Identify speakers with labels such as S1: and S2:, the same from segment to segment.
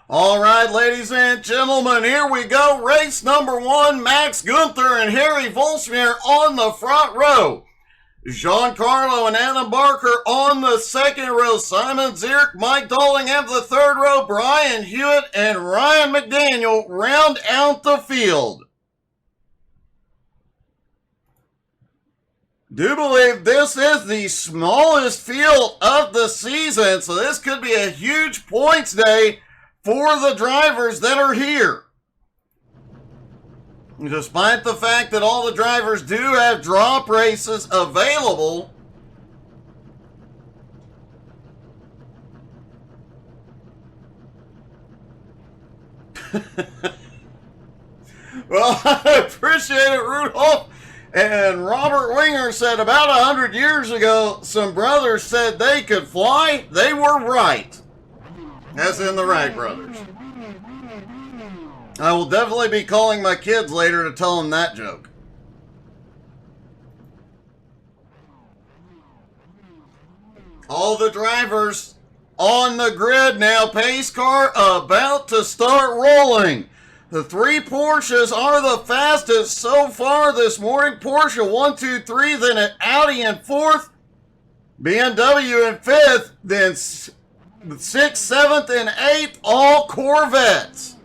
S1: All right, ladies and gentlemen, here we go. Race number 1, Max Gunther and Harry Volsmere on the front row. Giancarlo and Adam Barker on the second row. Simon Zierk, Mike Dolling have the third row. Brian Hewitt and Ryan McDaniel round out the field. Do believe this is the smallest field of the season, so this could be a huge points day for the drivers that are here. Despite the fact that all the drivers do have drop races available, well, I appreciate it, Rudolph. And Robert Winger said about 100 years ago, some brothers said they could fly. They were right. As in the Wright brothers. I will definitely be calling my kids later to tell them that joke. All the drivers on the grid now. Pace car about to start rolling. The 3 Porsches are the fastest so far this morning. Porsche 1, 2, 3, then an Audi in 4th. BMW in 5th, then 6th, 7th, and 8th, all Corvettes.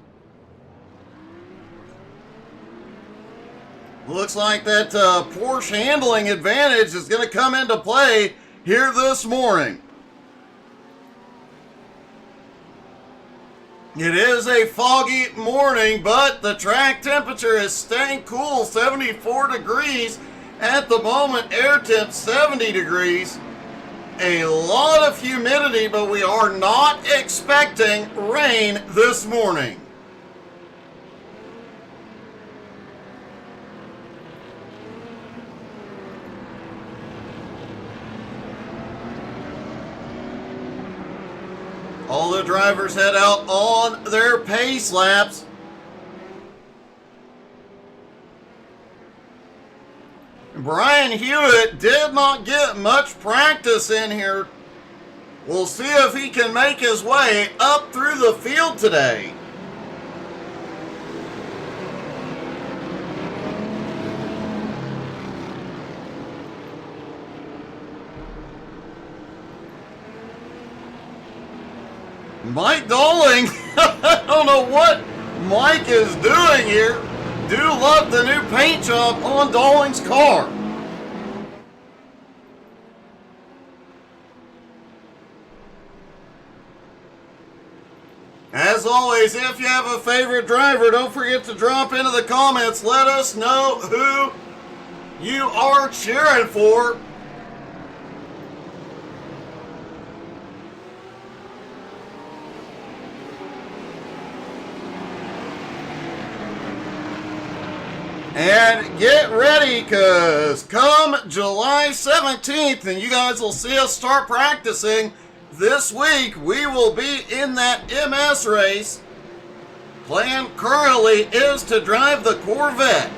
S1: Looks like that Porsche handling advantage is going to come into play here this morning. It is a foggy morning, but the track temperature is staying cool, 74 degrees at the moment. Air temp 70 degrees. A lot of humidity, but we are not expecting rain this morning. All the drivers head out on their pace laps. Brian Hewitt did not get much practice in here. We'll see if he can make his way up through the field today. Mike Dolling, I don't know what Mike is doing here. Do love the new paint job on Dolling's car. As always, if you have a favorite driver, don't forget to drop into the comments. Let us know who you are cheering for. And get ready, because come July 17th, and you guys will see us start practicing this week, we will be in that MS race. Plan currently is to drive the Corvette.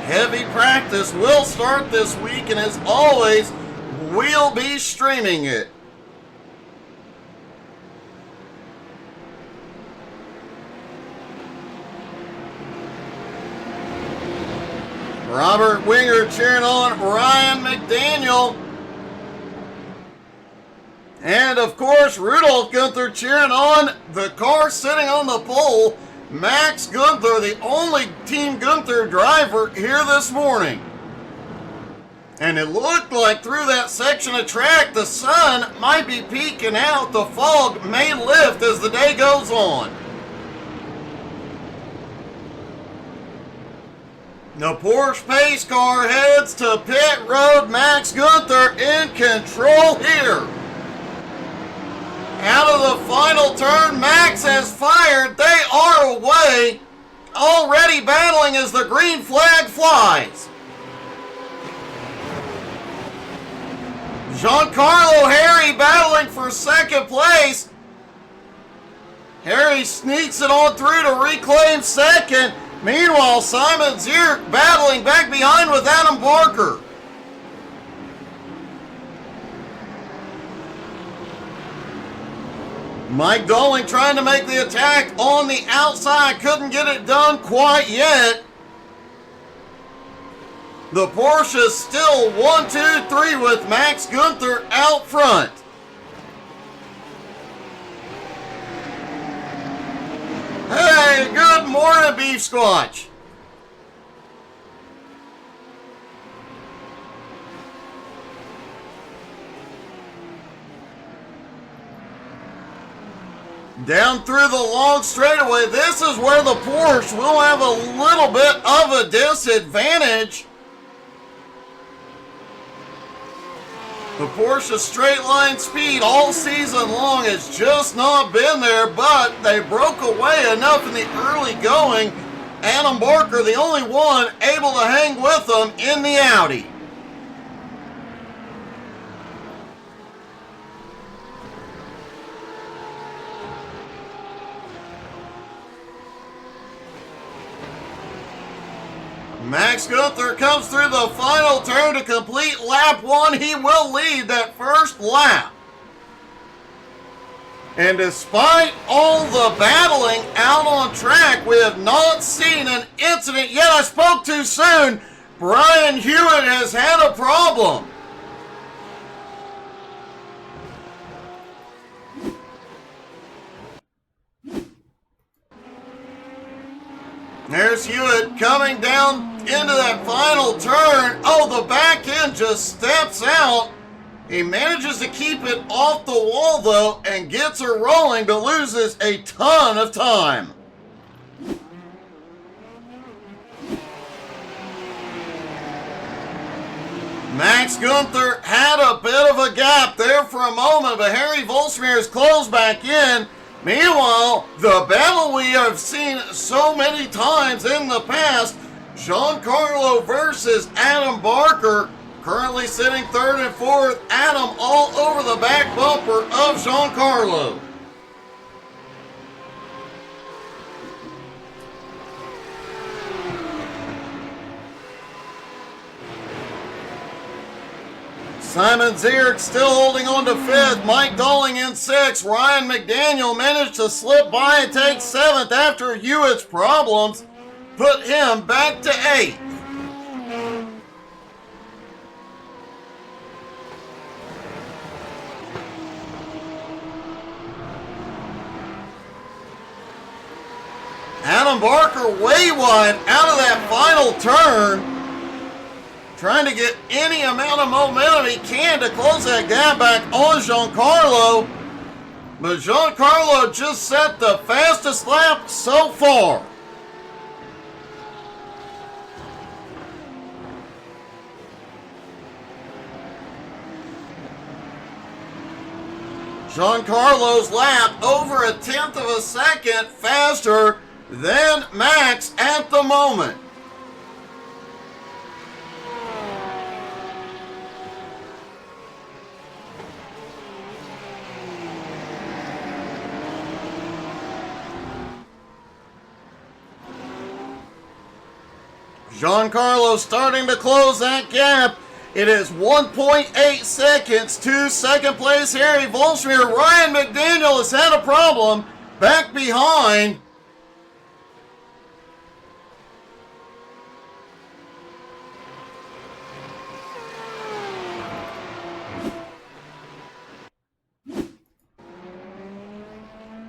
S1: Heavy practice will start this week, and as always, we'll be streaming it. Robert Winger cheering on Ryan McDaniel. And of course, Rudolph Gunther cheering on the car sitting on the pole, Max Gunther, the only Team Gunther driver here this morning. And it looked like through that section of track, the sun might be peeking out. The fog may lift as the day goes on. The Porsche pace car heads to pit road. Max Gunther in control here. Out of the final turn, Max has fired. They are away. Already battling as the green flag flies. Giancarlo Harry battling for second place. Harry sneaks it on through to reclaim second. Meanwhile, Simon Zierk battling back behind with Adam Barker. Mike Dolling trying to make the attack on the outside. Couldn't get it done quite yet. The Porsche still 1-2-3 with Max Gunther out front. Hey, good morning, Beef Squatch. Down through the long straightaway. This is where the Porsche will have a little bit of a disadvantage. The Porsche straight line speed all season long has just not been there, but they broke away enough in the early going. Adam Barker, the only one able to hang with them in the Audi. Max Gunther comes through the final turn to complete lap one. He will lead that first lap. And despite all the battling out on track, we have not seen an incident yet. I spoke too soon. Brian Hewitt has had a problem. There's Hewitt coming down into that final turn. Oh, the back end just steps out. He manages to keep it off the wall, though, and gets her rolling, but loses a ton of time. Max Gunther had a bit of a gap there for a moment, but Harry Volsmir has closed back in. Meanwhile, the battle we have seen so many times in the past, Giancarlo versus Adam Barker, currently sitting third and fourth. Adam all over the back bumper of Giancarlo. Simon Zierk still holding on to fifth. Mike Dolling in sixth. Ryan McDaniel managed to slip by and take seventh after Hewitt's problems put him back to eighth. Adam Barker way wide out of that final turn. Trying to get any amount of momentum he can to close that gap back on Giancarlo. But Giancarlo just set the fastest lap so far. Giancarlo's lap over 1/10 of a second faster than Max at the moment. Giancarlo starting to close that gap. It is 1.8 seconds to second place Harry Volsmir. Ryan McDaniel has had a problem back behind.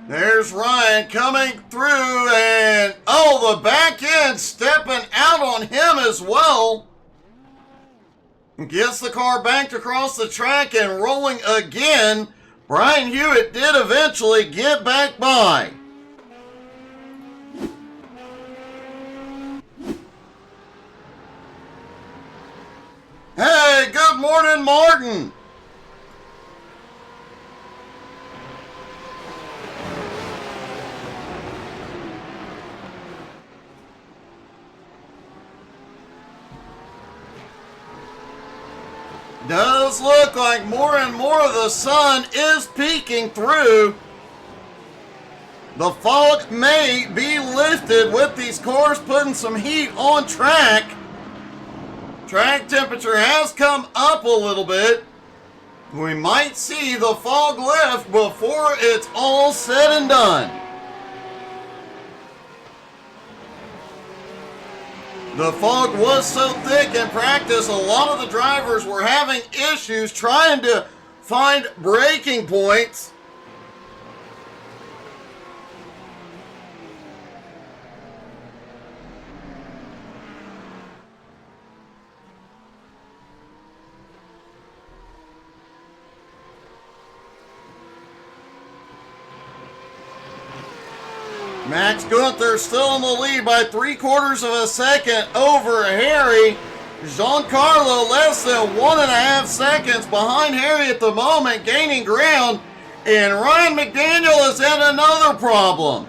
S1: There's Ryan coming through, and oh, the back end stepping out on him as well. Gets the car banked across the track and rolling again. Brian Hewitt did eventually get back by. Hey, good morning, Martin. Does look like more and more of the sun is peeking through. The fog may be lifted with these cars putting some heat on track. Track temperature has come up a little bit. We might see the fog lift before it's all said and done. The fog was so thick in practice, a lot of the drivers were having issues trying to find braking points. Max Gunther still in the lead by 3/4 of a second over Harry. Giancarlo less than 1.5 seconds behind Harry at the moment, gaining ground. And Ryan McDaniel has had another problem.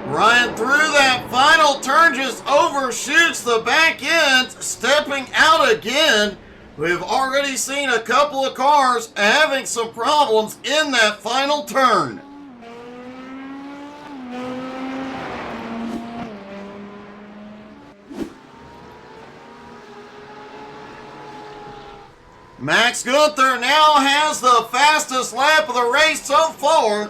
S1: Ryan through that final turn just overshoots the back end, stepping out again. We've already seen a couple of cars having some problems in that final turn. Max Gunther now has the fastest lap of the race so far.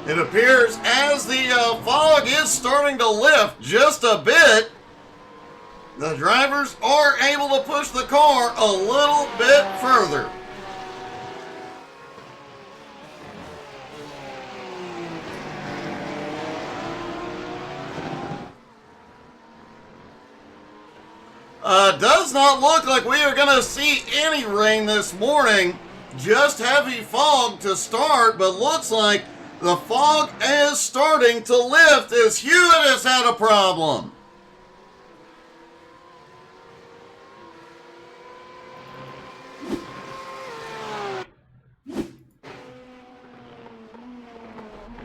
S1: It appears as the fog is starting to lift just a bit, the drivers are able to push the car a little bit further. Does not look like we are going to see any rain this morning. Just heavy fog to start, but looks like the fog is starting to lift as Hewitt has had a problem.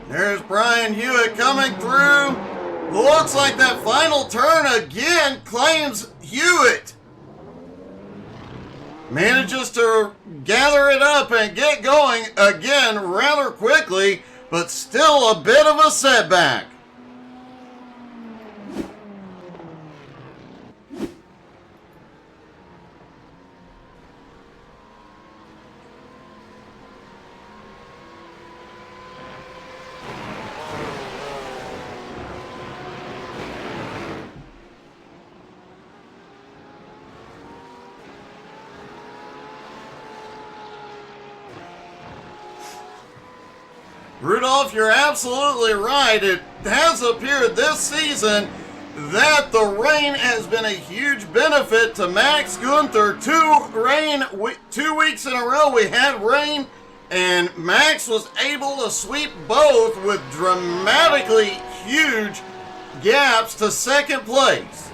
S1: There's Brian Hewitt coming through. Looks like that final turn again claims Hewitt. Manages to gather it up and get going again rather quickly, but still a bit of a setback. Rudolph, you're absolutely right. It has appeared this season that the rain has been a huge benefit to Max Gunther. 2 weeks in a row we had rain, and Max was able to sweep both with dramatically huge gaps to second place.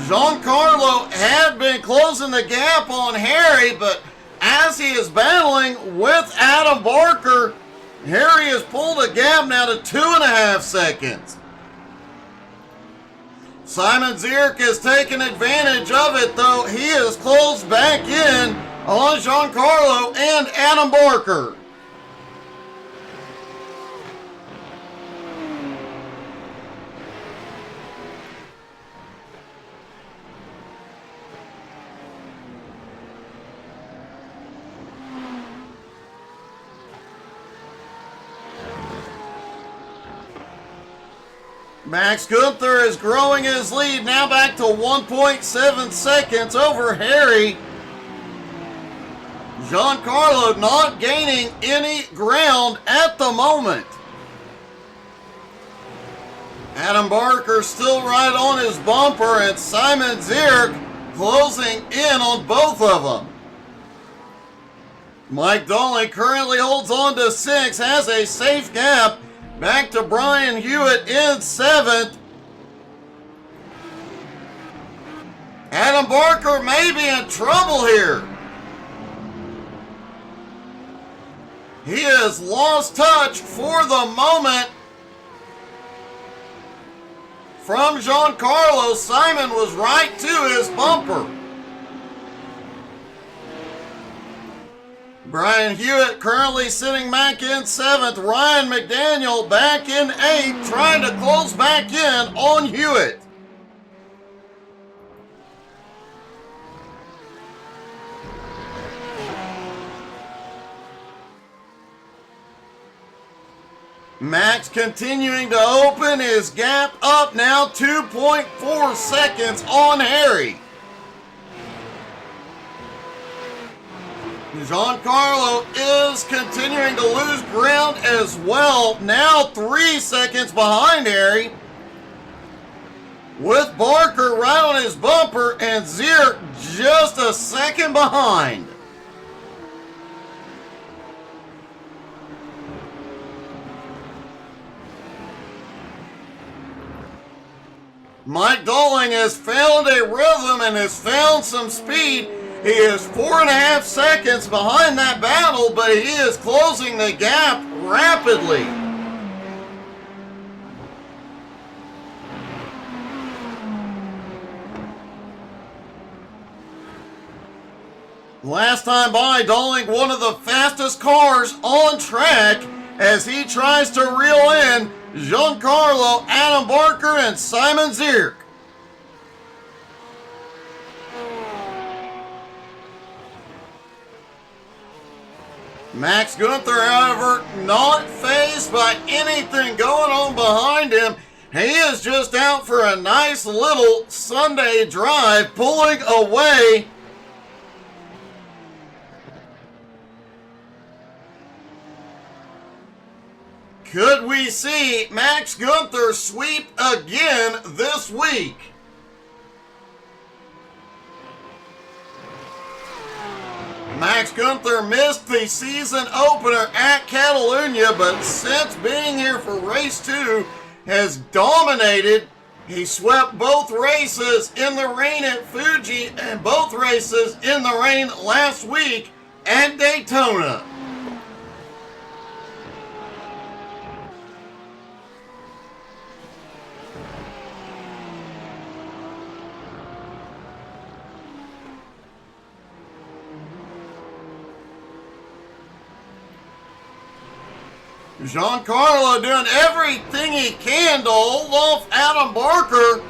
S1: Giancarlo had been closing the gap on Harry, but as he is battling with Adam Barker, Harry has pulled a gap now to 2.5 seconds. Simon Zierk has taken advantage of it, though. He has closed back in on Giancarlo and Adam Barker. Max Gunther is growing his lead, now back to 1.7 seconds over Harry. Giancarlo not gaining any ground at the moment. Adam Barker still right on his bumper, and Simon Zierk closing in on both of them. Mike Donnelly currently holds on to 6, has a safe gap. Back to Brian Hewitt in 7th. Adam Barker may be in trouble here. He has lost touch for the moment from Giancarlo. Simon was right to his bumper. Brian Hewitt currently sitting back in 7th. Ryan McDaniel back in 8th, trying to close back in on Hewitt. Max continuing to open his gap up now, 2.4 seconds on Harry. Giancarlo is continuing to lose ground as well, now 3 seconds behind Harry, with Barker right on his bumper and Zier just a second behind. Mike Dolling has found a rhythm and has found some speed. He is 4.5 seconds behind that battle, but he is closing the gap rapidly. Last time by, Dolling, one of the fastest cars on track as he tries to reel in Giancarlo, Adam Barker, and Simon Zier. Max Gunther, however, not fazed by anything going on behind him. He is just out for a nice little Sunday drive, pulling away. Could we see Max Gunther sweep again this week? Max Gunther missed the season opener at Catalunya, but since being here for race 2, has dominated. He swept both races in the rain at Fuji and both races in the rain last week at Daytona. Giancarlo doing everything he can to hold off Adam Barker.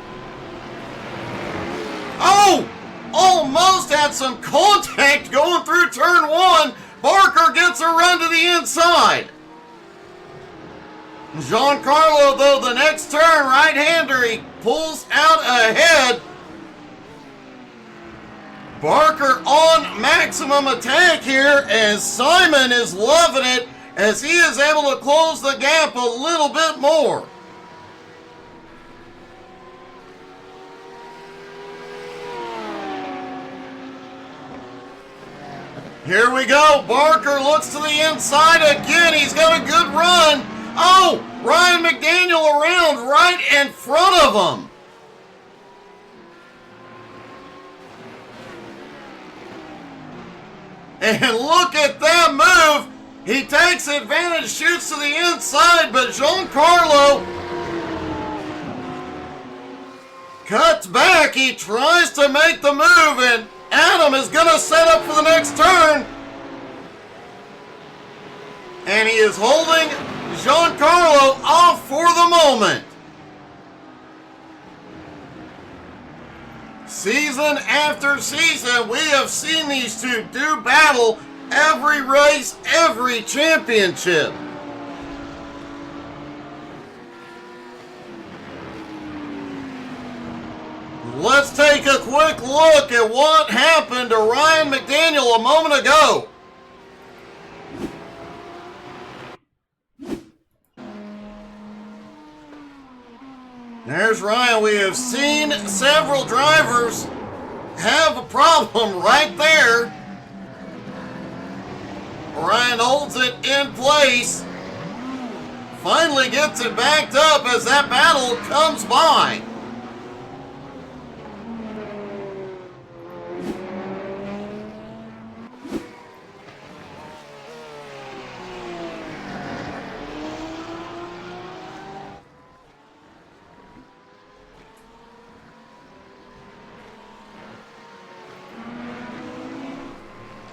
S1: Oh! Almost had some contact going through turn 1. Barker gets a run to the inside. Giancarlo, though, the next turn, right-hander, he pulls out ahead. Barker on maximum attack here, as Simon is loving it, as he is able to close the gap a little bit more. Here we go. Barker looks to the inside again. He's got a good run. Oh, Ryan McDaniel around right in front of him. And look at that move. He takes advantage, shoots to the inside, but Giancarlo cuts back. He tries to make the move, and Adam is going to set up for the next turn. And he is holding Giancarlo off for the moment. Season after season, we have seen these two do battle every race, every championship. Let's take a quick look at what happened to Ryan McDaniel a moment ago. There's Ryan. We have seen several drivers have a problem right there. Ryan holds it in place. Finally gets it backed up as that battle comes by.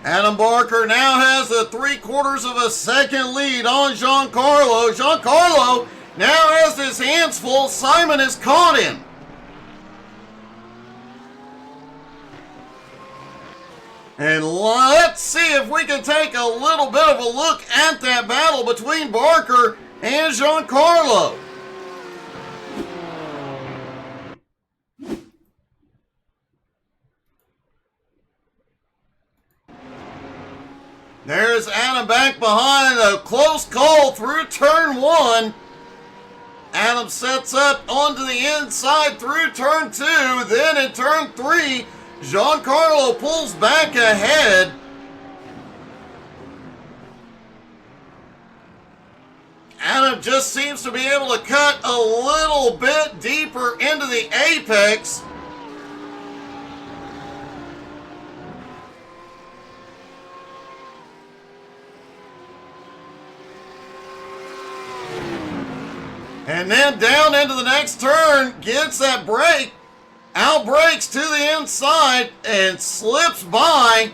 S1: Adam Barker now has a 3/4 of a second lead on Giancarlo. Giancarlo now has his hands full. Simon has caught him. And let's see if we can take a little bit of a look at that battle between Barker and Giancarlo. There's Adam back behind, a close call through turn 1. Adam sets up onto the inside through turn 2. Then in turn 3, Giancarlo pulls back ahead. Adam just seems to be able to cut a little bit deeper into the apex. And then down into the next turn, gets that break, out brakes to the inside, and slips by.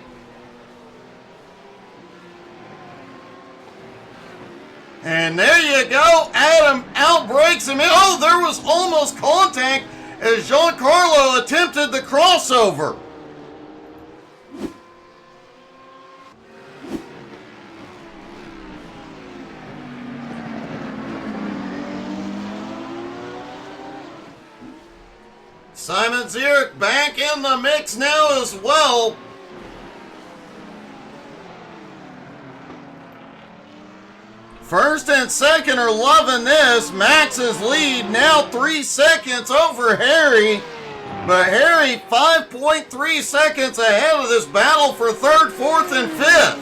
S1: And there you go, Adam out brakes him. Oh, there was almost contact as Giancarlo attempted the crossover. Simon Zierk back in the mix now as well. First and second are loving this. Max's lead now 3 seconds over Harry. But Harry 5.3 seconds ahead of this battle for third, fourth, and fifth.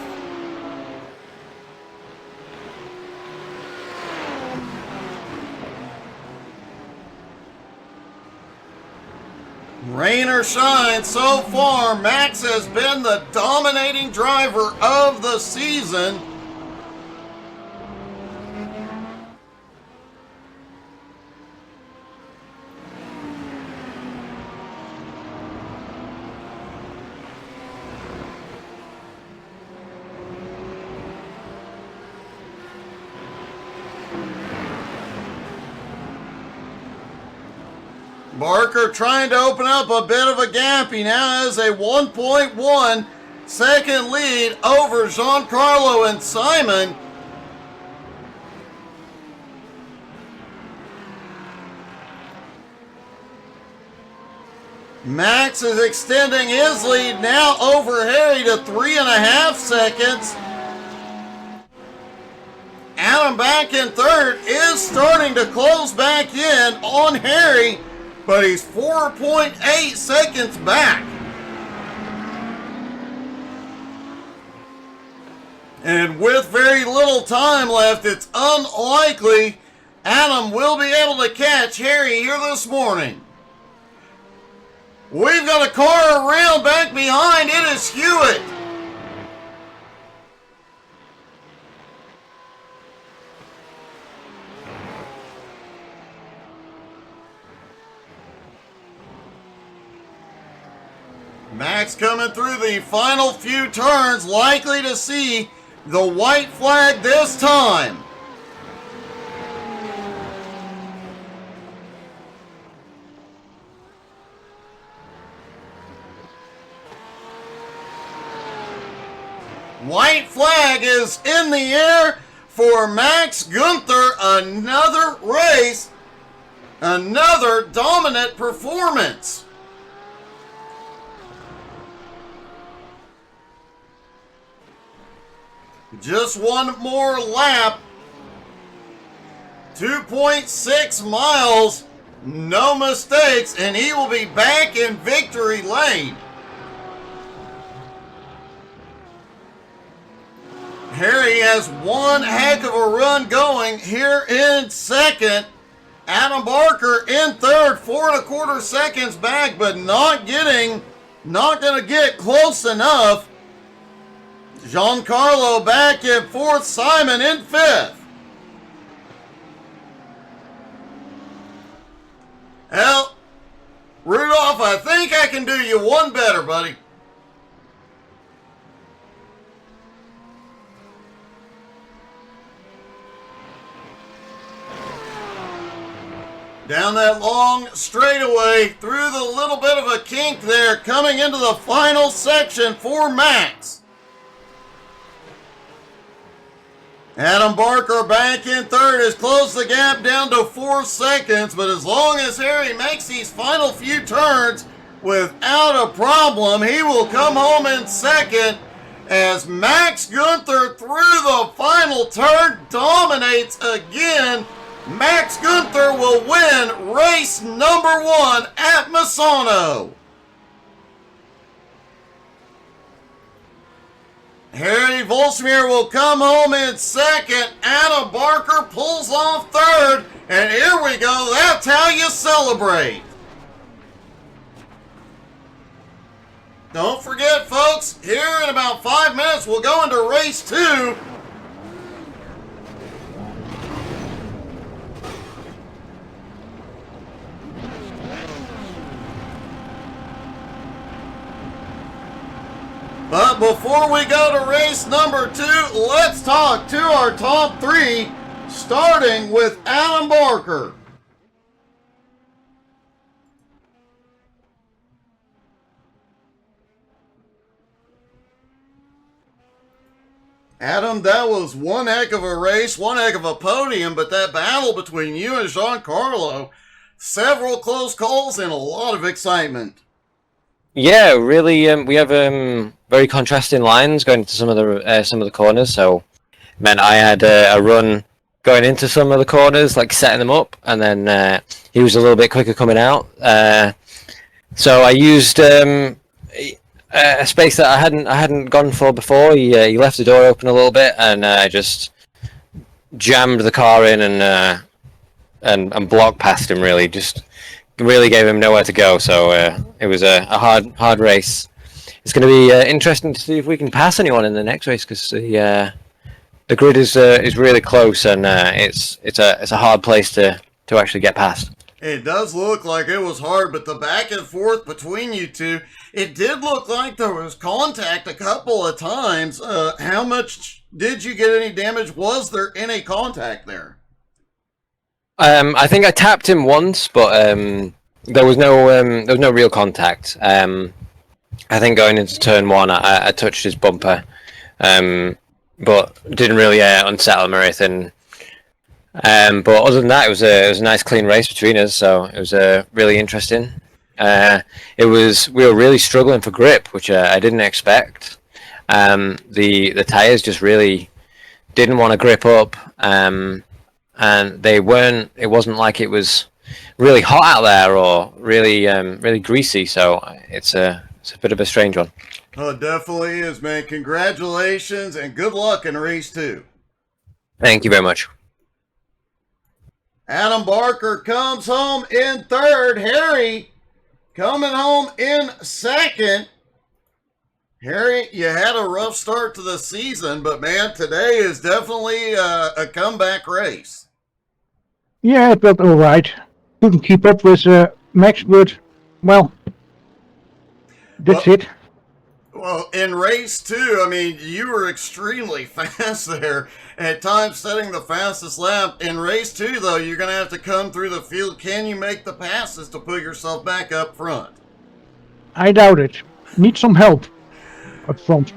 S1: Rain or shine, so far, Max has been the dominating driver of the season. Barker trying to open up a bit of a gap. He now has a 1.1 second lead over Giancarlo and Simon. Max is extending his lead now over Harry to 3.5 seconds. Adam back in third is starting to close back in on Harry, but he's 4.8 seconds back. And with very little time left, it's unlikely Adam will be able to catch Harry here this morning. We've got a car around back behind. It is Hewitt. Max coming through the final few turns, likely to see the white flag this time. White flag is in the air for Max Gunther. Another race, another dominant performance. Just one more lap. 2.6 miles, no mistakes, and he will be back in victory lane. Harry has one heck of a run going here in second. Adam Barker in third, 4.25 seconds back, but not going to get close enough. Giancarlo back in fourth, Simon in fifth. Well, Rudolph, I think I can do you one better, buddy. Down that long straightaway, through the little bit of a kink there, coming into the final section for Max. Adam Barker back in third has closed the gap down to 4 seconds, but as long as Harry makes these final few turns without a problem, he will come home in second as Max Gunther through the final turn dominates again. Max Gunther will win race number 1 at Misano. Harry Volsmir will come home in second. Adam Barker pulls off third. And here we go. That's how you celebrate. Don't forget, folks, here in about 5 minutes, we'll go into race 2. But before we go to race number 2, let's talk to our top 3, starting with Adam Barker. Adam, that was one heck of a race, one heck of a podium, but that battle between you and Giancarlo, several close calls and a lot of excitement.
S2: Yeah, really. We have very contrasting lines going into some of the corners. So, meant I had a run going into some of the corners, like setting them up, and then he was a little bit quicker coming out. So I used a space that I hadn't gone for before. He left the door open a little bit, and I just jammed the car in and blocked past him. Really gave him nowhere to go, so it was a hard race. It's going to be interesting to see if we can pass anyone in the next race, because the grid is really close, and it's a hard place to actually get past.
S1: It does look like it was hard, but the back and forth between you two, it did look like there was contact a couple of times. How much did you get any damage? Was there any contact there?
S2: I think I tapped him once, but there was no real contact. I think going into turn 1, I touched his bumper, but didn't really unsettle him or anything. But other than that, it was a nice clean race between us, so it was really interesting. We were really struggling for grip, which I didn't expect. The tires just really didn't want to grip up. And they weren't. It wasn't like it was really hot out there or really greasy. So it's a bit of a strange one.
S1: Oh, it definitely is, man. Congratulations and good luck in race 2.
S2: Thank you very much.
S1: Adam Barker comes home in third. Harry coming home in second. Harry, you had a rough start to the season, but man, today is definitely a comeback race.
S3: Yeah, it felt all right. Couldn't keep up with Max, but, well, that's it.
S1: Well, in race 2, I mean, you were extremely fast there, at times setting the fastest lap. In race 2, though, you're going to have to come through the field. Can you make the passes to put yourself back up front?
S3: I doubt it. Need some help up front.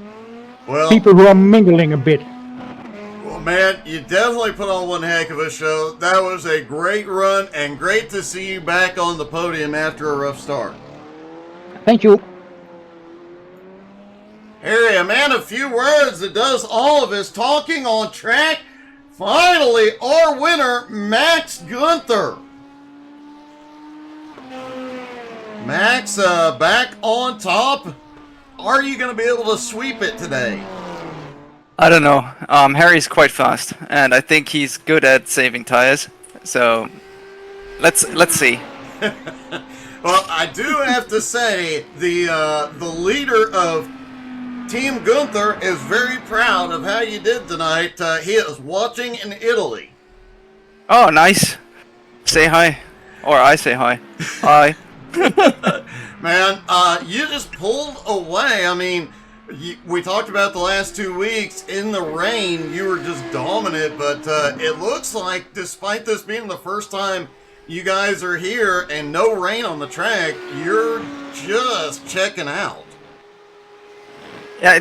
S1: Well,
S3: people who are mingling a bit.
S1: Well, man, you definitely put on one heck of a show. That was a great run, and great to see you back on the podium after a rough start.
S3: Thank you.
S1: Harry, a man of few words that does all of his talking on track. Finally, our winner, Max Gunther. Max, back on top. Are you going to be able to sweep it today?
S4: I don't know. Harry's quite fast, and I think he's good at saving tires. So, let's see.
S1: Well, I do have to say the leader of Team Gunther is very proud of how you did tonight. He is watching in Italy.
S4: Oh, nice. Say hi, or I say hi. Hi.
S1: Man, you just pulled away. I mean, we talked about the last 2 weeks in the rain. You were just dominant, but it looks like, despite this being the first time you guys are here and no rain on the track, you're just checking out.
S4: Yeah,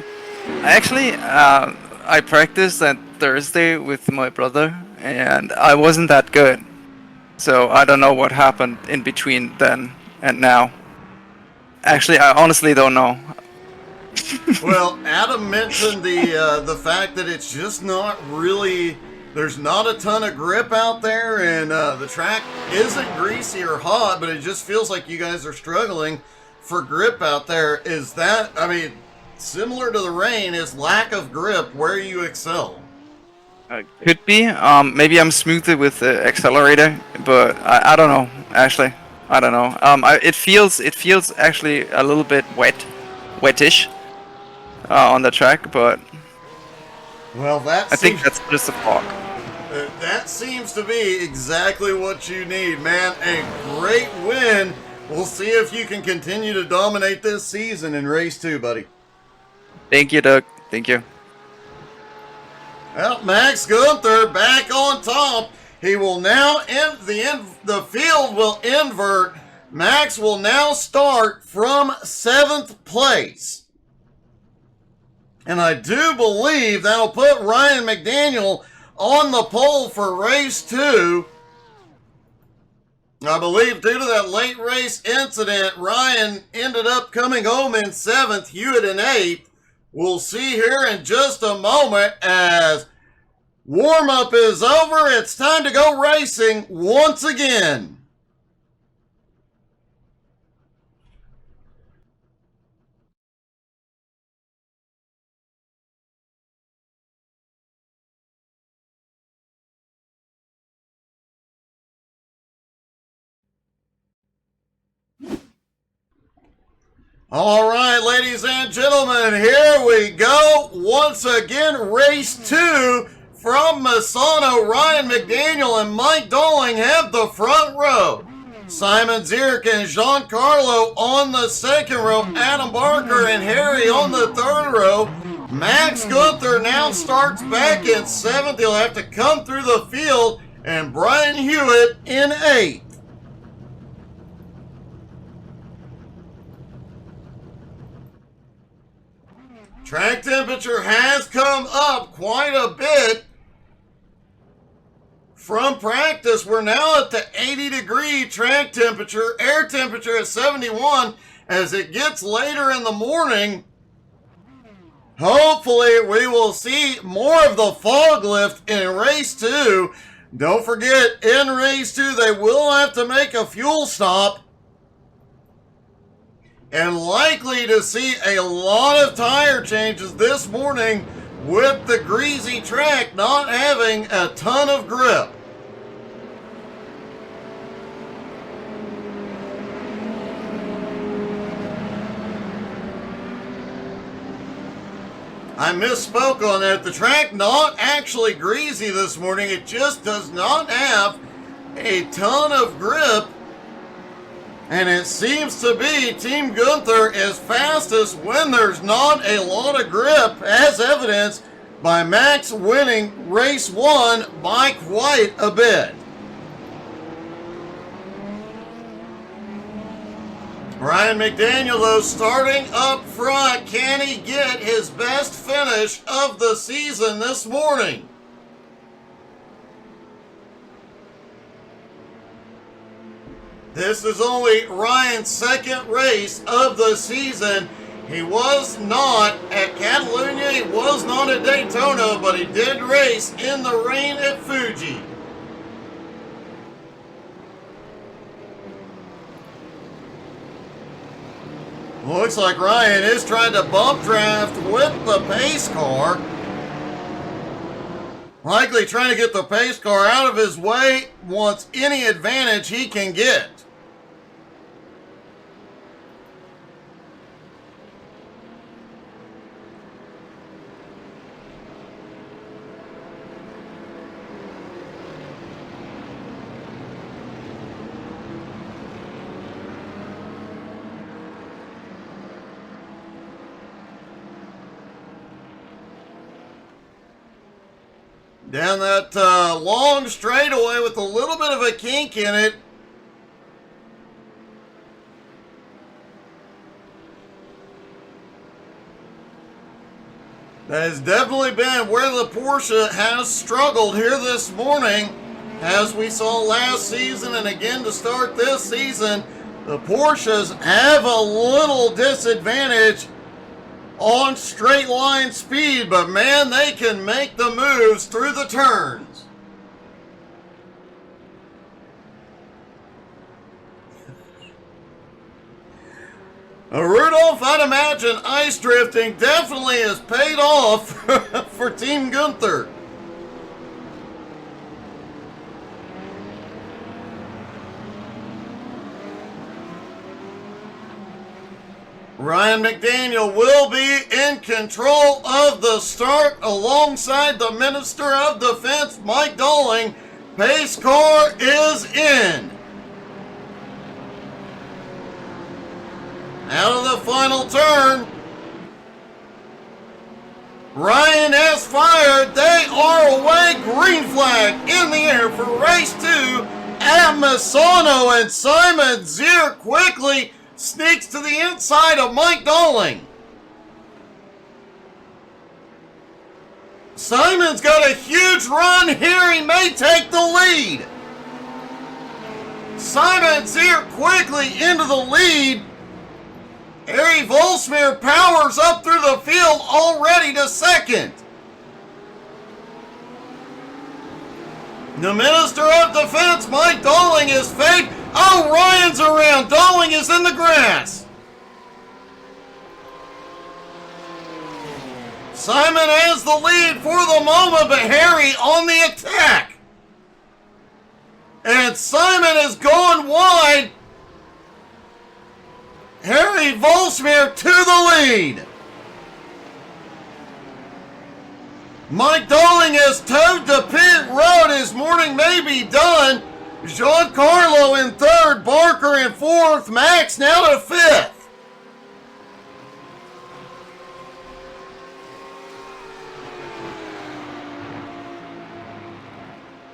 S4: I practiced that Thursday with my brother, and I wasn't that good. So I don't know what happened in between then and now. Actually, I honestly don't know.
S1: Well, Adam mentioned the fact that it's just not really. There's not a ton of grip out there, and the track isn't greasy or hot, but it just feels like you guys are struggling for grip out there. Is that, I mean, similar to the rain, is lack of grip where you excel?
S4: Could be. Maybe I'm smoother with the accelerator, but I don't know. Actually, I don't know. It feels actually a little bit wettish on the track, but
S1: Well,
S4: I think that's just a fog.
S1: that seems to be exactly what you need, man. A great win. We'll see if you can continue to dominate this season in race 2, buddy.
S4: Thank you, Doug. Thank you.
S1: Well, Max Gunther back on top. He will now the field will invert. Max will now start from 7th place. And I do believe that'll put Ryan McDaniel on the pole for race 2. I believe due to that late race incident, Ryan ended up coming home in 7th, Hewitt in 8th. We'll see here in just a moment as warm-up is over. It's time to go racing once again. All right, ladies and gentlemen, here we go. Once again, race 2 from Misano. Ryan McDaniel and Mike Dolling have the front row. Simon Zierk and Giancarlo on the second row. Adam Barker and Harry on the third row. Max Gunther now starts back in 7th. He'll have to come through the field. And Brian Hewitt in 8th. Track temperature has come up quite a bit from practice. We're now at the 80-degree track temperature. Air temperature is 71. As it gets later in the morning, hopefully we will see more of the fog lift in race 2. Don't forget, in race 2, they will have to make a fuel stop. And likely to see a lot of tire changes this morning with the greasy track not having a ton of grip. I misspoke on that. The track not actually greasy this morning. It just does not have a ton of grip. And it seems to be Team Gunther is fastest when there's not a lot of grip, as evidenced by Max winning race 1 by quite a bit. Ryan McDaniel, though, starting up front. Can he get his best finish of the season this morning? This is only Ryan's second race of the season. He was not at Catalunya, he was not at Daytona, but he did race in the rain at Fuji. Looks like Ryan is trying to bump draft with the pace car. Likely trying to get the pace car out of his way, wants any advantage he can get. Down that long straightaway with a little bit of a kink in it. That has definitely been where the Porsche has struggled here this morning. As we saw last season and again to start this season, the Porsches have a little disadvantage on straight line speed, but man, they can make the moves through the turns. Rudolph, I'd imagine ice drifting definitely has paid off for Team Gunther. Ryan McDaniel will be in control of the start alongside the Minister of Defense, Mike Dolling. Pace car is in. Out of the final turn. Ryan has fired. They are away. Green flag in the air for race 2 at Misano, and Simon Zier quickly sneaks to the inside of Mike Dolling. Simon's got a huge run here. He may take the lead. Simon Zier quickly into the lead. Harry Volsmir powers up through the field already to second. The Minister of Defense, Mike Dolling, is fake. Oh, Ryan's around. Dolling is in the grass. Simon has the lead for the moment, but Harry on the attack. And Simon has gone wide. Harry Volsmir to the lead. Mike Dolling has towed to pit road. His morning may be done. Giancarlo in third, Barker in fourth, Max now to fifth.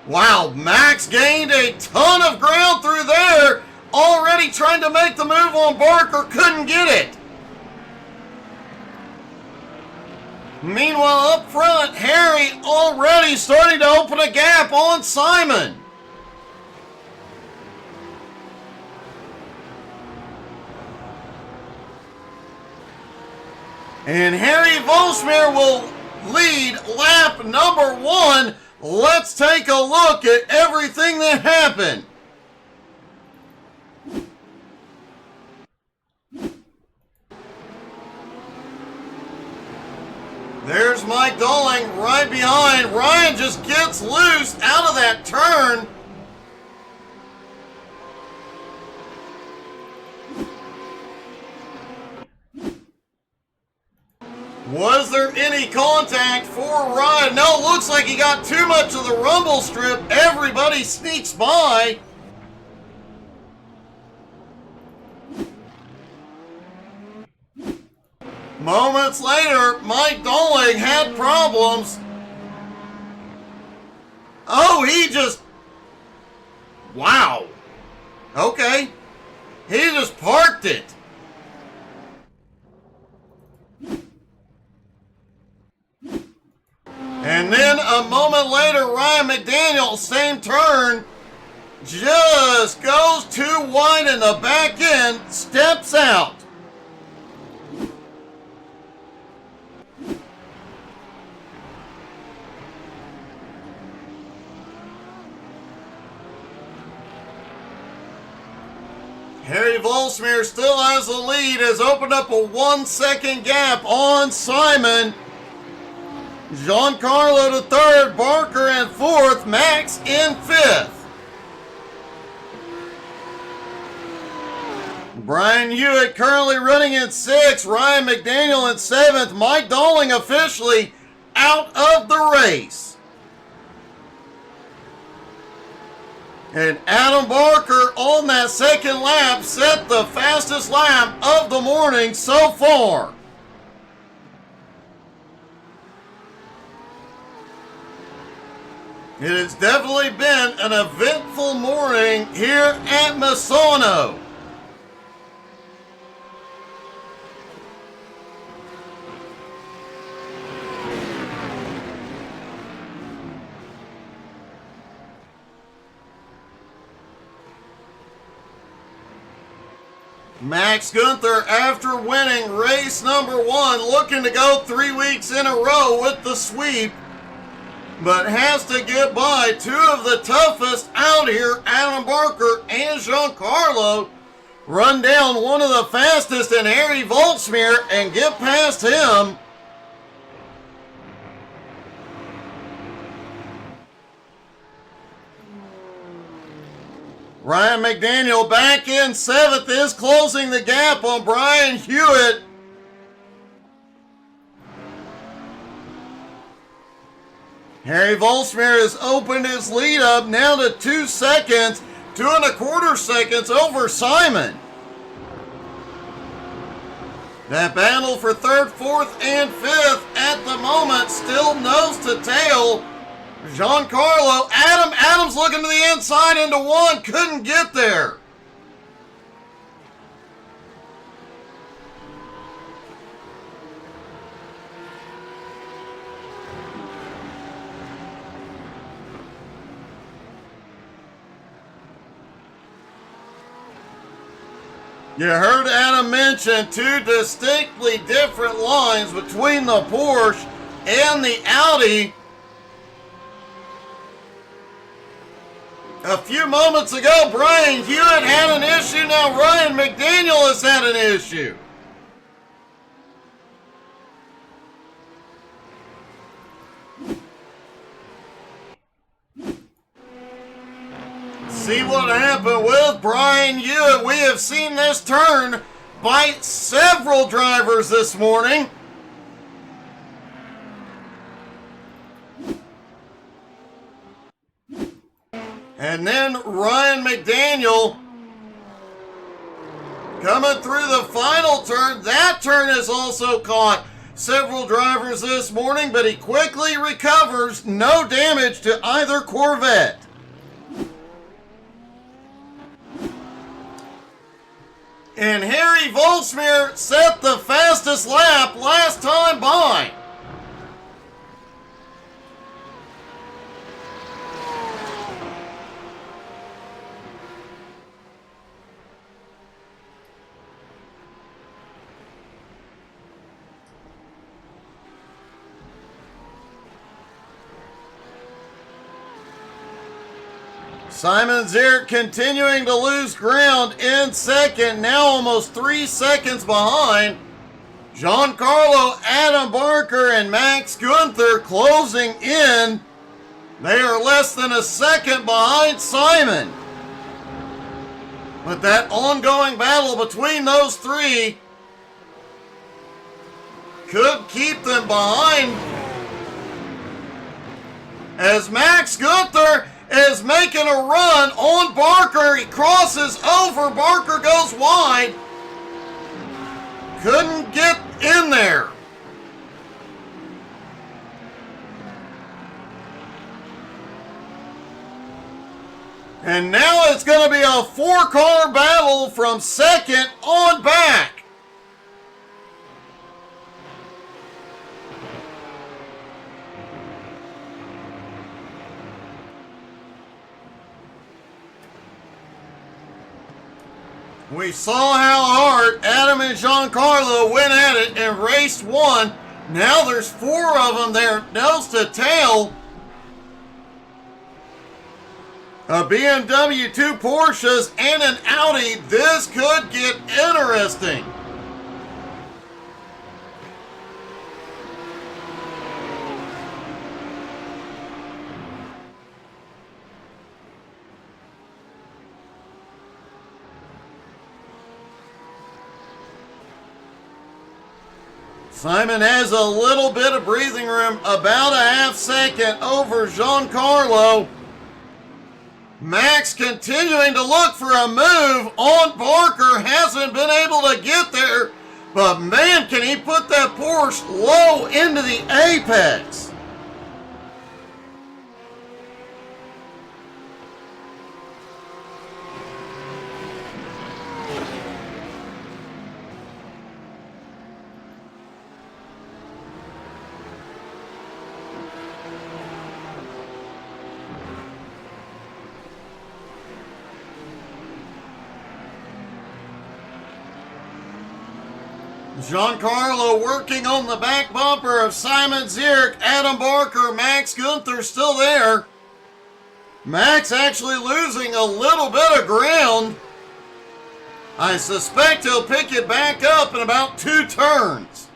S1: Wow, Max gained a ton of ground through there. Already trying to make the move on Barker, couldn't get it. Meanwhile, up front, Harry already starting to open a gap on Simon. And Harry Volsmir will lead lap number 1. Let's take a look at everything that happened. There's Mike Dolling right behind. Ryan just gets loose out of that turn. Was there any contact for Ryan? No, looks like he got too much of the rumble strip. Everybody sneaks by. Moments later, Mike Dolling had problems. Oh, he just... Wow. Okay. He just parked it. And then a moment later, Ryan McDaniel, same turn, just goes too wide in the back end, steps out. Harry Volsmir still has the lead, has opened up a 1 second gap on Simon. Giancarlo to third, Barker in fourth, Max in fifth. Brian Hewitt currently running in sixth, Ryan McDaniel in seventh, Mike Dolling officially out of the race. And Adam Barker on that second lap set the fastest lap of the morning so far. It has definitely been an eventful morning here at Misano. Max Gunther, after winning race number 1, looking to go 3 weeks in a row with the sweep, but has to get by 2 of the toughest out here, Adam Barker and Giancarlo. Run down one of the fastest in Harry Voltsmeer and get past him. Ryan McDaniel back in 7th, is closing the gap on Brian Hewitt. Harry Voltsmeer has opened his lead up now to 2 seconds, 2 1/4 seconds over Simon. That battle for 3rd, 4th, and 5th at the moment still nose to tail. Giancarlo, Adams looking to the inside into 1, couldn't get there. You heard Adam mention 2 distinctly different lines between the Porsche and the Audi. A few moments ago, Brian Hewitt had an issue. Now Ryan McDaniel has had an issue. See what happened with Brian Hewitt. We have seen this turn bite several drivers this morning. And then Ryan McDaniel coming through the final turn. That turn has also caught several drivers this morning, but he quickly recovers. No damage to either Corvette. And Harry Voltsmeer set the fastest lap last time by. Simon Zierk continuing to lose ground in 2nd, now almost 3 seconds behind. Giancarlo, Adam Barker, and Max Gunther closing in. They are less than a second behind Simon. But that ongoing battle between those 3 could keep them behind, as Max Gunther is making a run on Barker. He crosses over. Barker goes wide. Couldn't get in there. And now it's going to be a 4-car battle from 2nd on back. We saw how hard Adam and Giancarlo went at it in race 1. Now there's 4 of them there, nose to tail. A BMW, 2 Porsches, and an Audi. This could get interesting. Simon has a little bit of breathing room, about a half second over Giancarlo. Max continuing to look for a move on Barker, hasn't been able to get there, but man, can he put that Porsche low into the apex. Giancarlo working on the back bumper of Simon Zierk, Adam Barker, Max Gunther still there. Max actually losing a little bit of ground. I suspect he'll pick it back up in about 2 turns.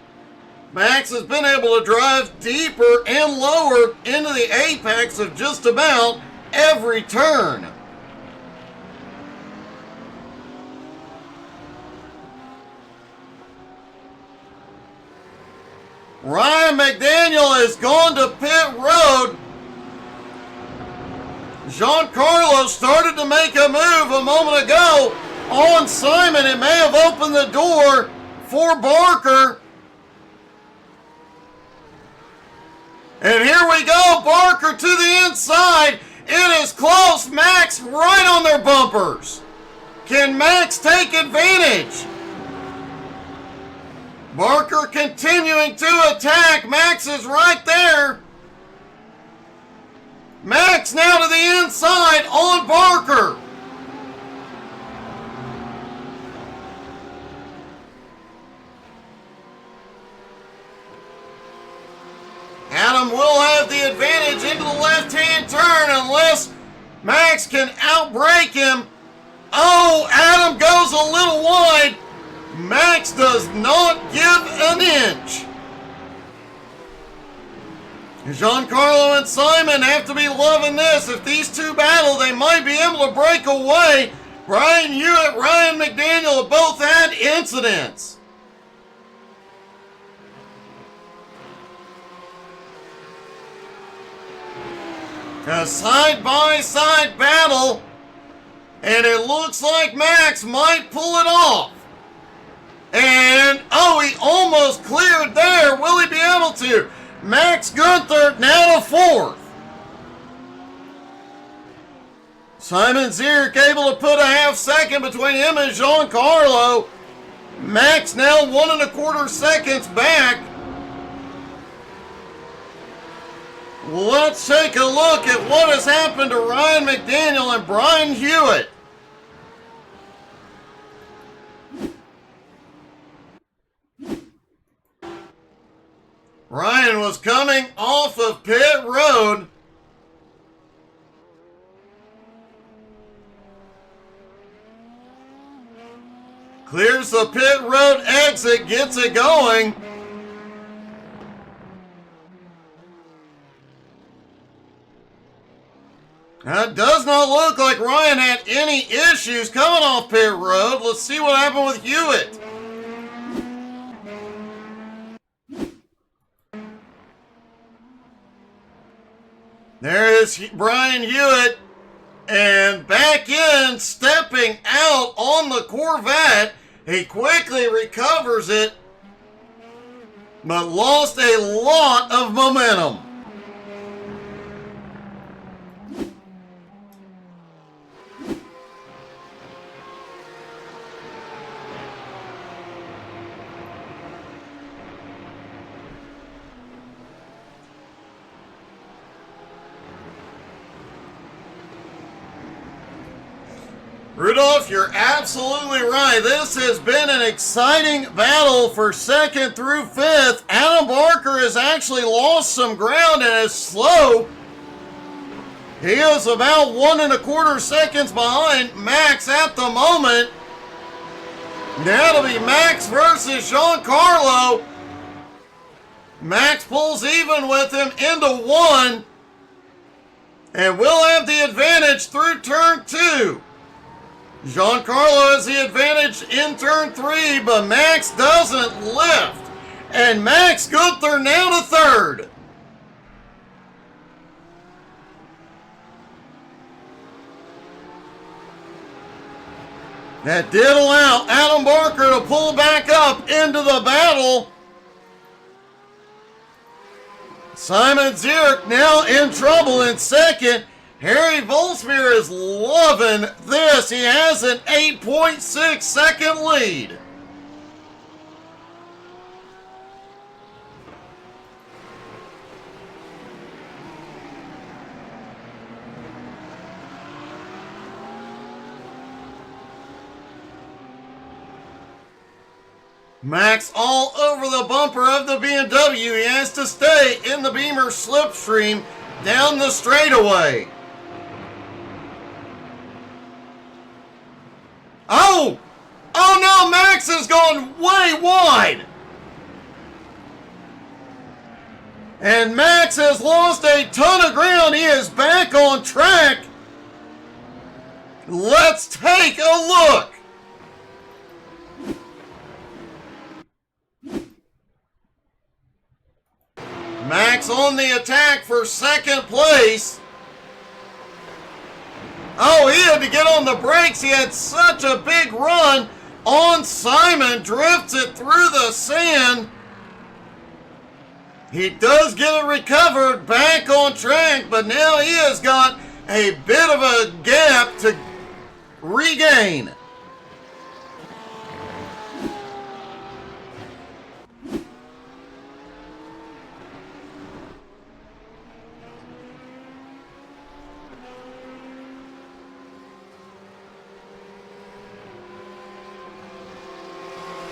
S1: Max has been able to drive deeper and lower into the apex of just about every turn. Ryan McDaniel has gone to pit road. Giancarlo started to make a move a moment ago on Simon. It may have opened the door for Barker. And here we go, Barker to the inside. It is close. Max right on their bumpers. Can Max take advantage? Barker continuing to attack. Max is right there. Max now to the inside on Barker. Adam will have the advantage into the left-hand turn unless Max can outbrake him. Oh, Adam goes a little wide. Max does not give an inch. Giancarlo and Simon have to be loving this. If these two battle, they might be able to break away. Brian Hewitt, Ryan McDaniel have both had incidents. A side-by-side battle, and it looks like Max might pull it off. And, oh, he almost cleared there. Will he be able to? Max Gunther now to 4th. Simon Zierk able to put a half second between him and Giancarlo. Max now 1 1/4 seconds back. Let's take a look at what has happened to Ryan McDaniel and Brian Hewitt. Ryan was coming off of pit road. Clears the pit road exit, gets it going. It does not look like Ryan had any issues coming off pit road. Let's see what happened with Hewitt. There is Brian Hewitt, and back in, stepping out on the Corvette. He quickly recovers it, but lost a lot of momentum. Rudolph, you're absolutely right. This has been an exciting battle for 2nd through 5th. Adam Barker has actually lost some ground and is slow. He is about 1 1/4 seconds behind Max at the moment. Now it'll be Max versus Giancarlo. Max pulls even with him into 1. And will have the advantage through turn 2. Giancarlo has the advantage in turn 3, but Max doesn't lift. And Max Gunther now to 3rd. That did allow Adam Barker to pull back up into the battle. Simon Zierk now in trouble in 2nd. Harry Volsmir is loving this. He has an 8.6 second lead. Max all over the bumper of the BMW. He has to stay in the Beamer slipstream down the straightaway. Oh! Oh no, Max has gone way wide! And Max has lost a ton of ground. He is back on track. Let's take a look. Max on the attack for second place. Oh, he had to get on the brakes. He had such a big run on Simon. Drifts it through the sand. He does get it recovered back on track, but now he has got a bit of a gap to regain.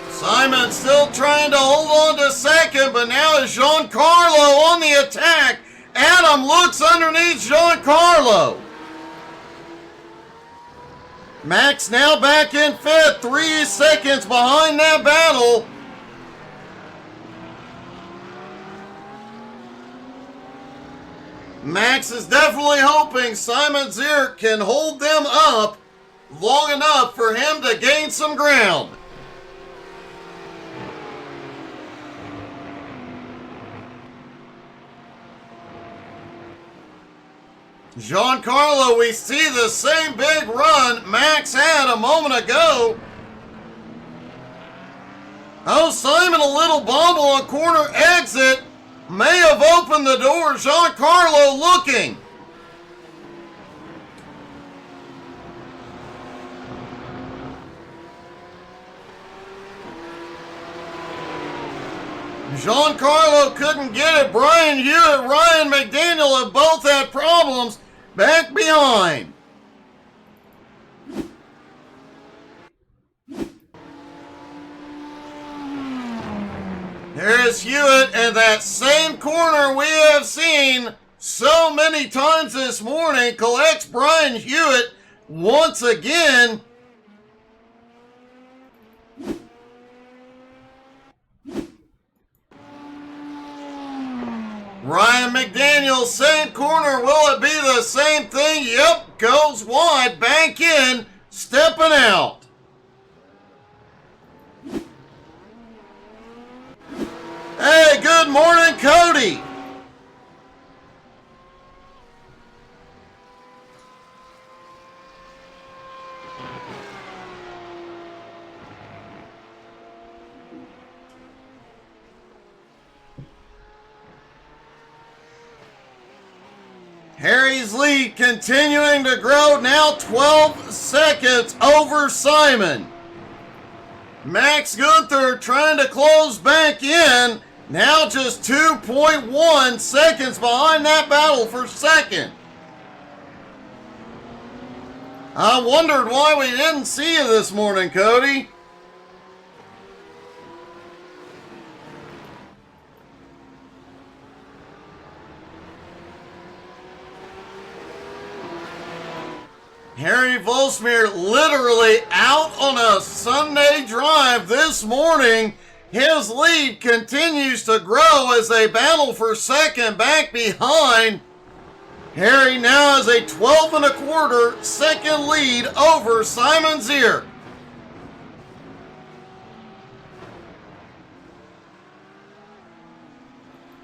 S1: Simon still trying to hold on to second, but now is Giancarlo on the attack. Adam looks underneath Giancarlo. Max now back in fifth, 3 seconds behind that battle. Max is definitely hoping Simon Zierk can hold them up long enough for him to gain some ground. Giancarlo, we see the same big run Max had a moment ago. Oh, Simon, a little bobble on corner exit. May have opened the door. Giancarlo looking. Giancarlo couldn't get it. Brian Hewitt, Ryan McDaniel have both had problems back behind. There's Hewitt in that same corner we have seen so many times this morning. Collects Brian Hewitt once again. Ryan McDaniel, same corner. Will it be the same thing? Yep, goes wide, back in, stepping out. Hey, good morning, Cody. Harry's lead continuing to grow, now 12 seconds over Simon. Max Gunther trying to close back in, now just 2.1 seconds behind that battle for second. I wondered why we didn't see you this morning, Cody. Harry Volsmere literally out on a Sunday drive this morning. His lead continues to grow as they battle for second back behind. Harry now has a 12 1/4 second lead over Simon Zier.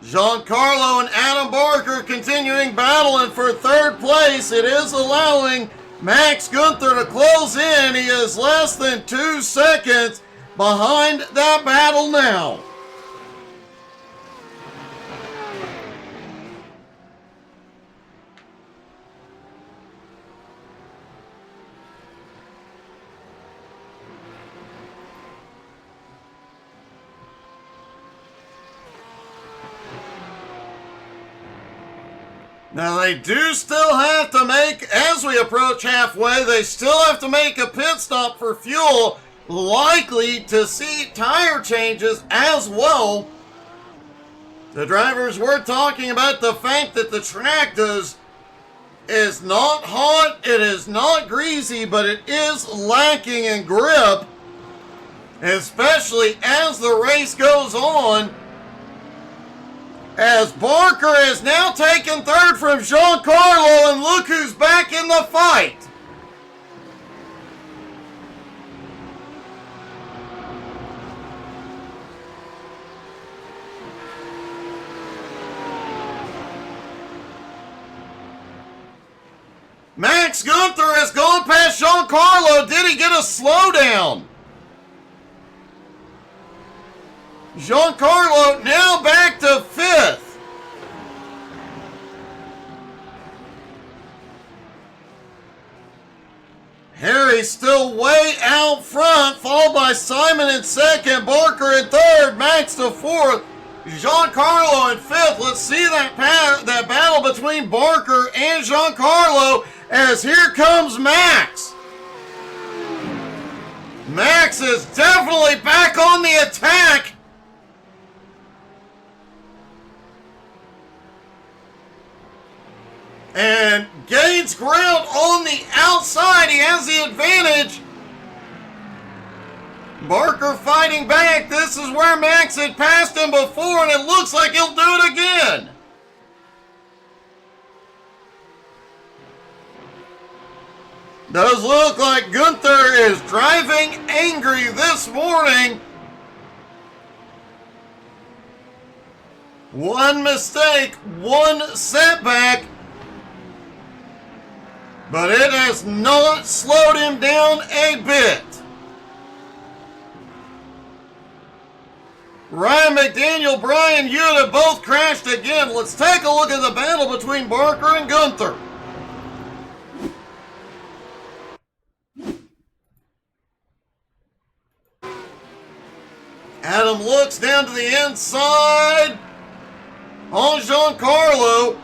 S1: Giancarlo and Adam Barker continuing battling for third place. It is allowing Max Gunther to close in. He is less than 2 seconds behind that battle now. Now they do still have to make, as we approach halfway, they still have to make a pit stop for fuel. likely to see tire changes as well. The drivers were talking about the fact that the track is not hot, it is not greasy, but it is lacking in grip, especially as the race goes on. As Barker is now taking third from Giancarlo, and look who's back in the fight. Max Gunther has gone past Giancarlo. Did he get a slowdown? Giancarlo now back to fifth. Harry's still way out front, followed by Simon in second, Barker in third, Max to fourth, Giancarlo in fifth. Let's see that battle between Barker and Giancarlo, as here comes Max. Max is definitely back on the attack. And gains ground on the outside. He has the advantage. Barker fighting back. This is where Max had passed him before, and it looks like he'll do it again. Does look like Gunther is driving angry this morning. One mistake, one setback, but it has not slowed him down a bit. Ryan McDaniel, Brian Yuta both crashed again. Let's take a look at the battle between Barker and Gunther. Adam looks down to the inside on Giancarlo.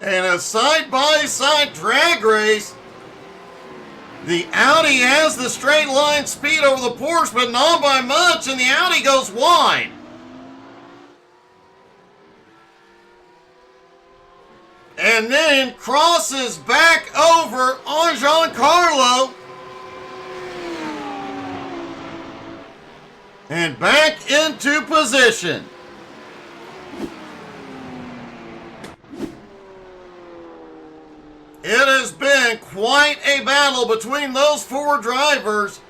S1: And a side-by-side drag race. The Audi has the straight line speed over the Porsche, but not by much, and the Audi goes wide. And then crosses back over on Giancarlo. And back into position. It has been quite a battle between those four drivers.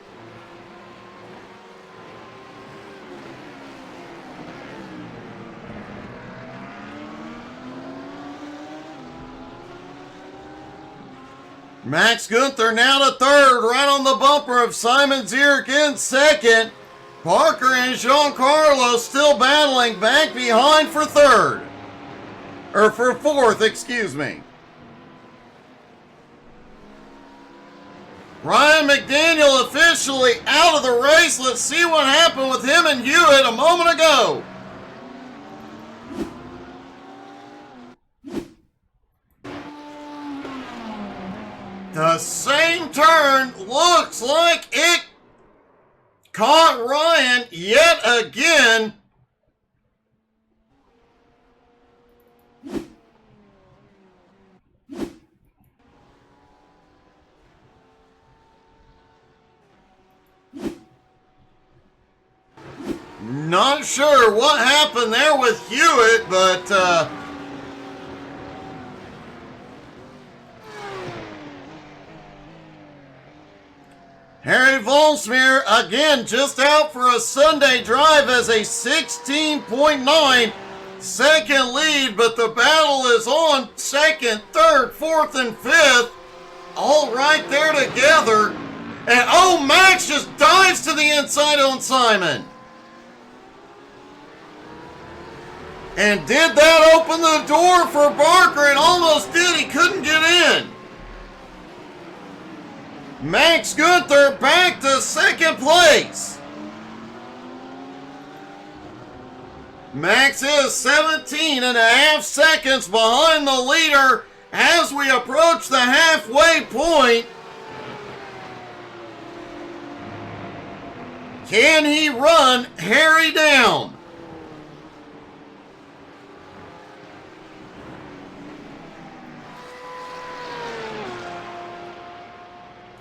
S1: Max Gunther now to third, right on the bumper of Simon Zierk in second. Barker and Giancarlo still battling back behind for third. Or for fourth, excuse me. Ryan McDaniel officially out of the race. Let's see what happened with him and Hewitt a moment ago. The same turn looks like it caught Ryan yet again. Not sure what happened there with Hewitt, but Harry Volsmere again just out for a Sunday drive as a 16.9 second lead, but the battle is on second, third, fourth, and fifth, all right there together. And oh, Max just dives to the inside on Simon. And did that open the door for Barker? It almost did. He couldn't get in. Max Gunther back to second place. Max is 17 and a half seconds behind the leader as we approach the halfway point. Can he run Harry down?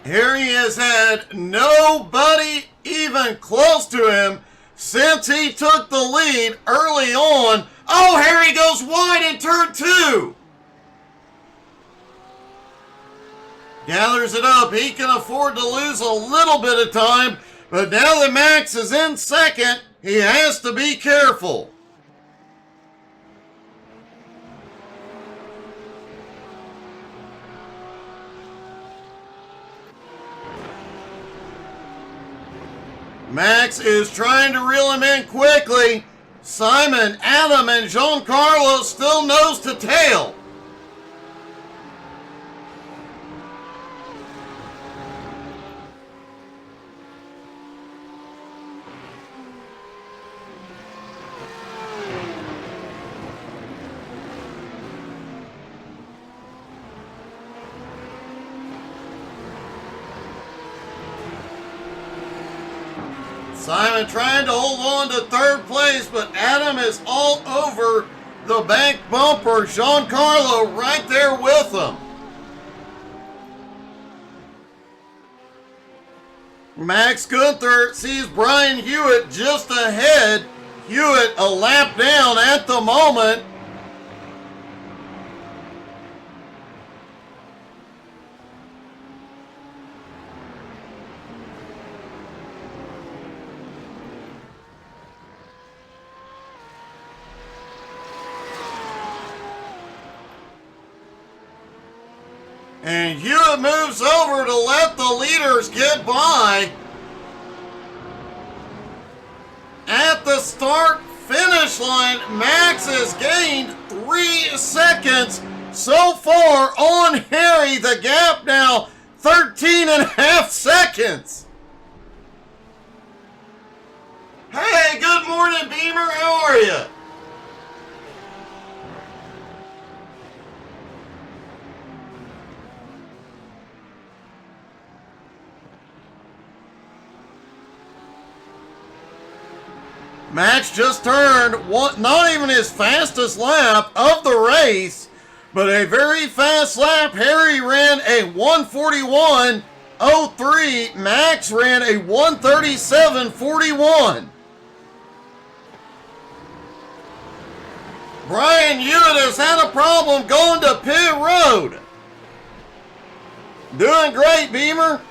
S1: Harry has had nobody even close to him since he took the lead early on. Oh, Harry goes wide in turn 2. Gathers it up. He can afford to lose a little bit of time, but now that Max is in second, he has to be careful. Max is trying to reel him in quickly. Simon, Adam, and Giancarlo still nose to tail. Simon trying to hold on to third place, but Adam is all over the back bumper. Giancarlo right there with him. Max Gunther sees Brian Hewitt just ahead. Hewitt a lap down at the moment. And Hewitt moves over to let the leaders get by. At the start-finish line, Max has gained 3 seconds so far on Harry. The gap now 13 and a half seconds. Hey, good morning, Beamer. How are you? Max just turned not even his fastest lap of the race, but a very fast lap. Harry ran a 1:41.03. Max ran a 1:37.41. Brian Hewitt has had a problem going to pit road. Doing great, Beamer.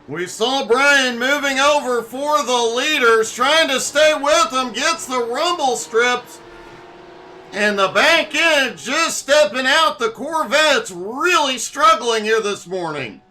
S1: We saw Brian moving over for the leaders, trying to stay with them, gets the rumble strips, and the back end just stepping out. The Corvette's really struggling here this morning.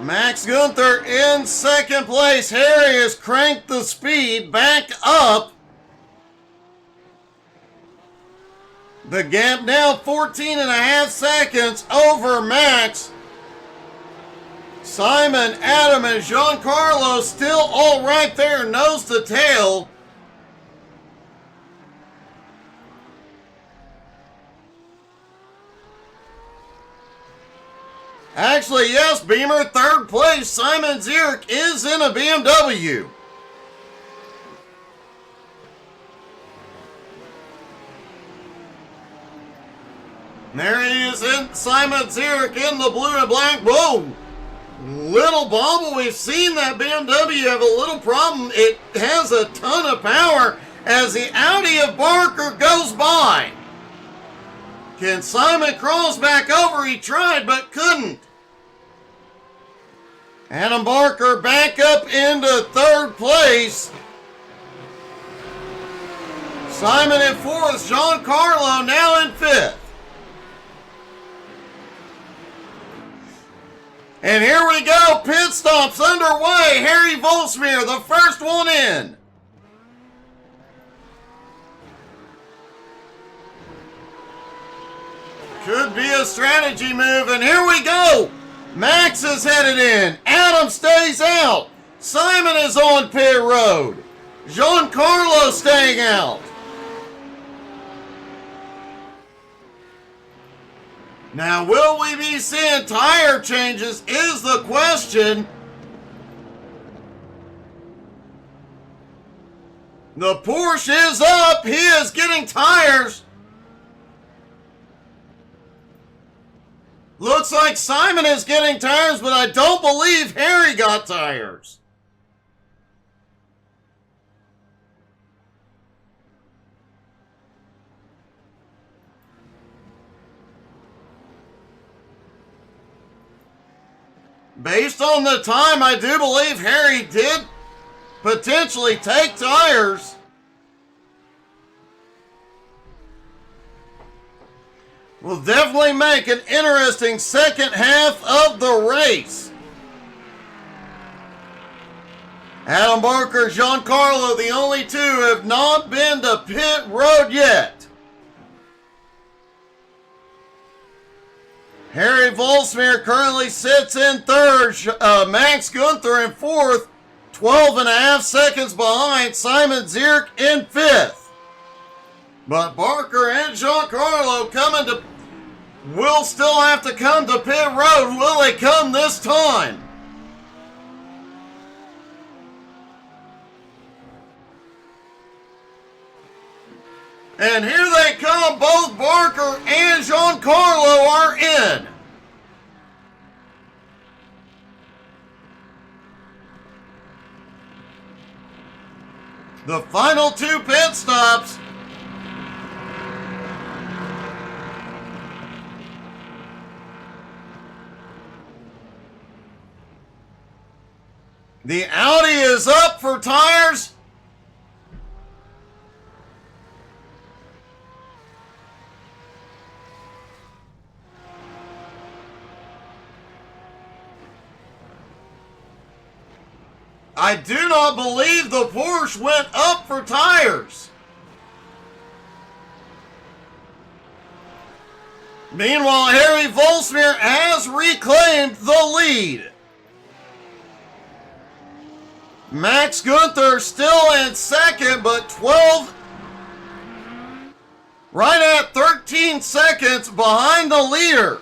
S1: Max Gunther in second place. Harry has cranked the speed back up. The gap now 14 and a half seconds over Max. Simon, Adam, and Giancarlo still all right there, nose to tail. Actually, yes, Beamer, third place. Simon Zierk is in a BMW. There he is, in Simon Zierk in the blue and black. Whoa! Little bobble. We've seen that BMW have a little problem. It has a ton of power as the Audi of Barker goes by. Can Simon cross back over? He tried but couldn't. Adam Barker back up into third place. Simon in fourth. Giancarlo now in fifth. And here we go, pit stops underway. Harry Volsmir, the first one in. Could be a strategy move, and here we go. Max is headed in. Adam stays out. Simon is on pit road. Giancarlo staying out. Now, will we be seeing tire changes is the question. The Porsche is up. He is getting tires. Looks like Simon is getting tires, but I don't believe Harry got tires. Based on the time, I do believe Harry did potentially take tires. Will definitely make an interesting second half of the race. Adam Barker, Giancarlo, the only two have not been to pit road yet. Harry Volsmir currently sits in third. Max Gunther in fourth. 12.5 seconds behind. Simon Zierk in fifth. But Barker and Giancarlo will still have to come to pit road. Will they come this time? And here they come. Both Barker and Giancarlo are in. The final two pit stops. The Audi is up for tires. I do not believe the Porsche went up for tires. Meanwhile, Harry Volsmir has reclaimed the lead. Max Gunther still in second, but right at 13 seconds behind the leader.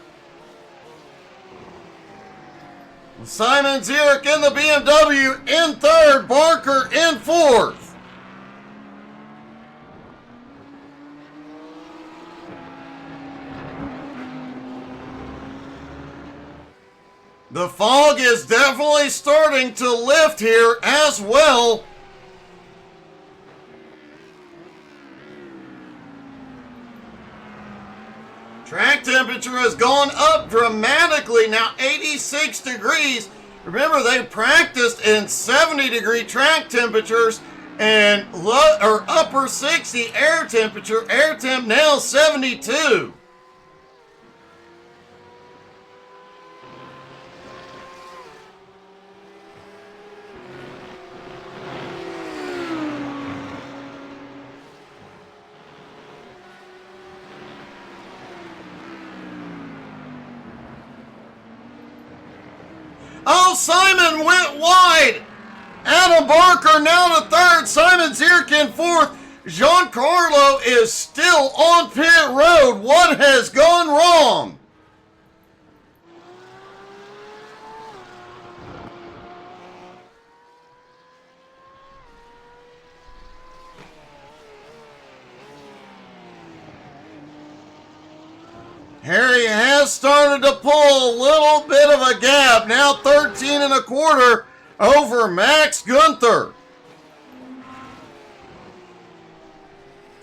S1: Simon Zierk in the BMW in third, Barker in fourth. The fog is definitely starting to lift here as well. Track temperature has gone up dramatically, now 86 degrees. Remember, they practiced in 70-degree track temperatures and upper 60 air temperature. Air temp now 72. Oh, Simon went wide. Adam Barker now to third. Simon Zierk in fourth. Giancarlo is still on pit road. What has gone wrong? Harry has started to pull a little bit of a gap. Now 13 and a quarter over Max Gunther.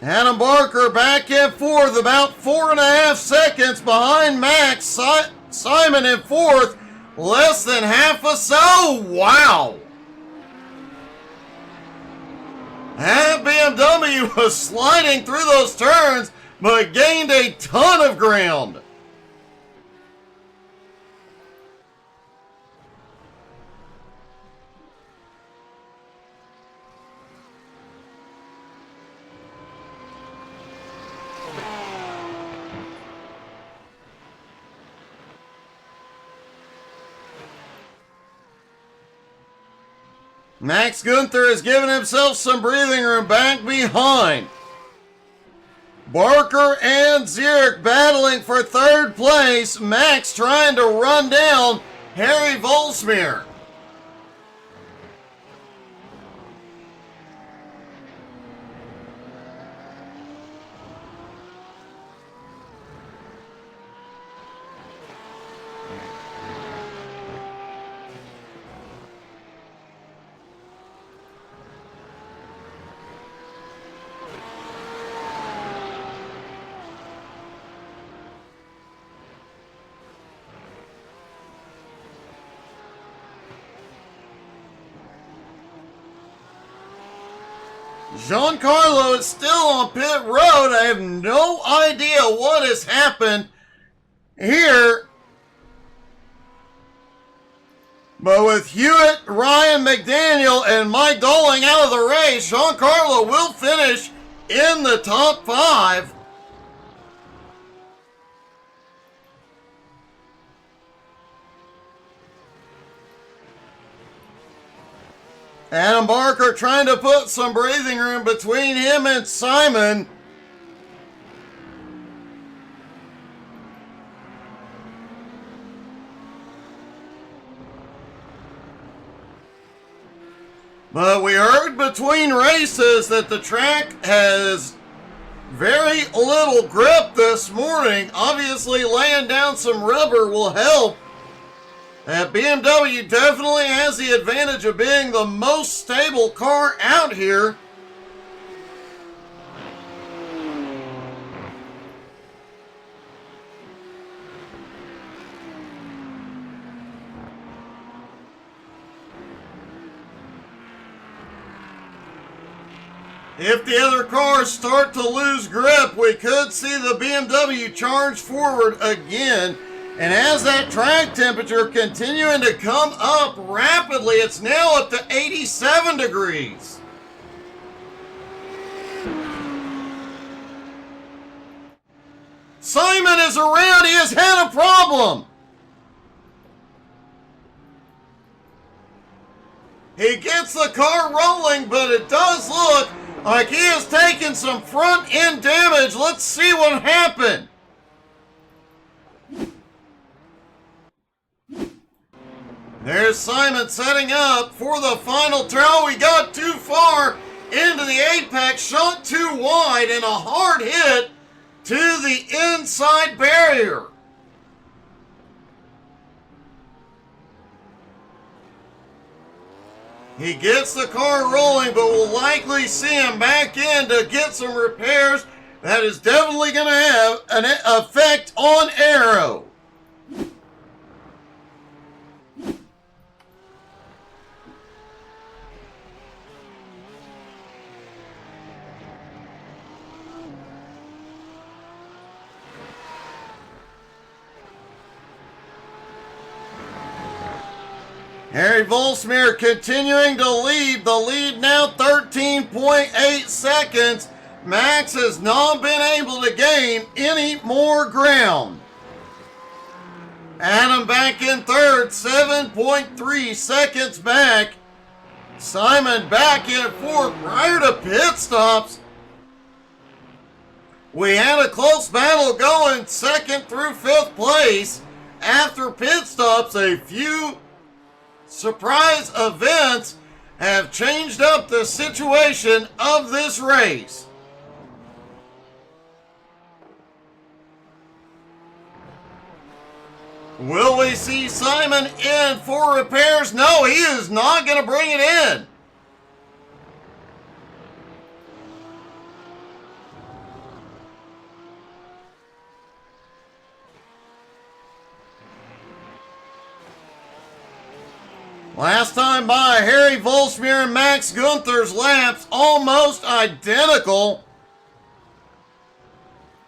S1: Adam Barker back in fourth, about 4.5 seconds behind Max. Simon in fourth, less than half a wow. That BMW was sliding through those turns, but gained a ton of ground. Max Gunther has given himself some breathing room back behind. Barker and Zierk battling for third place. Max trying to run down Harry Volsmir. Giancarlo is still on pit road. I have no idea what has happened here. But with Hewitt, Ryan McDaniel, and Mike Dolling out of the race, Giancarlo will finish in the top 5. Adam Barker trying to put some breathing room between him and Simon. But we heard between races that the track has very little grip this morning. Obviously, laying down some rubber will help. And BMW definitely has the advantage of being the most stable car out here. If the other cars start to lose grip, we could see the BMW charge forward again. And as that track temperature continuing to come up rapidly, it's now up to 87 degrees. Simon is around. He has had a problem. He gets the car rolling, but it does look like he has taken some front end damage. Let's see what happened. There's Simon setting up for the final turn. We got too far into the apex, shot too wide, and a hard hit to the inside barrier. He gets the car rolling, but we'll likely see him back in to get some repairs. That is definitely going to have an effect on Aero. Harry Volsmir continuing to lead. The lead now 13.8 seconds. Max has not been able to gain any more ground. Adam back in third, 7.3 seconds back. Simon back in fourth prior to pit stops. We had a close battle going second through fifth place. After pit stops, a few surprise events have changed up the situation of this race. Will we see Simon in for repairs? No, he is not going to bring it in. Last time by, Harry Volsmir and Max Gunther's laps almost identical.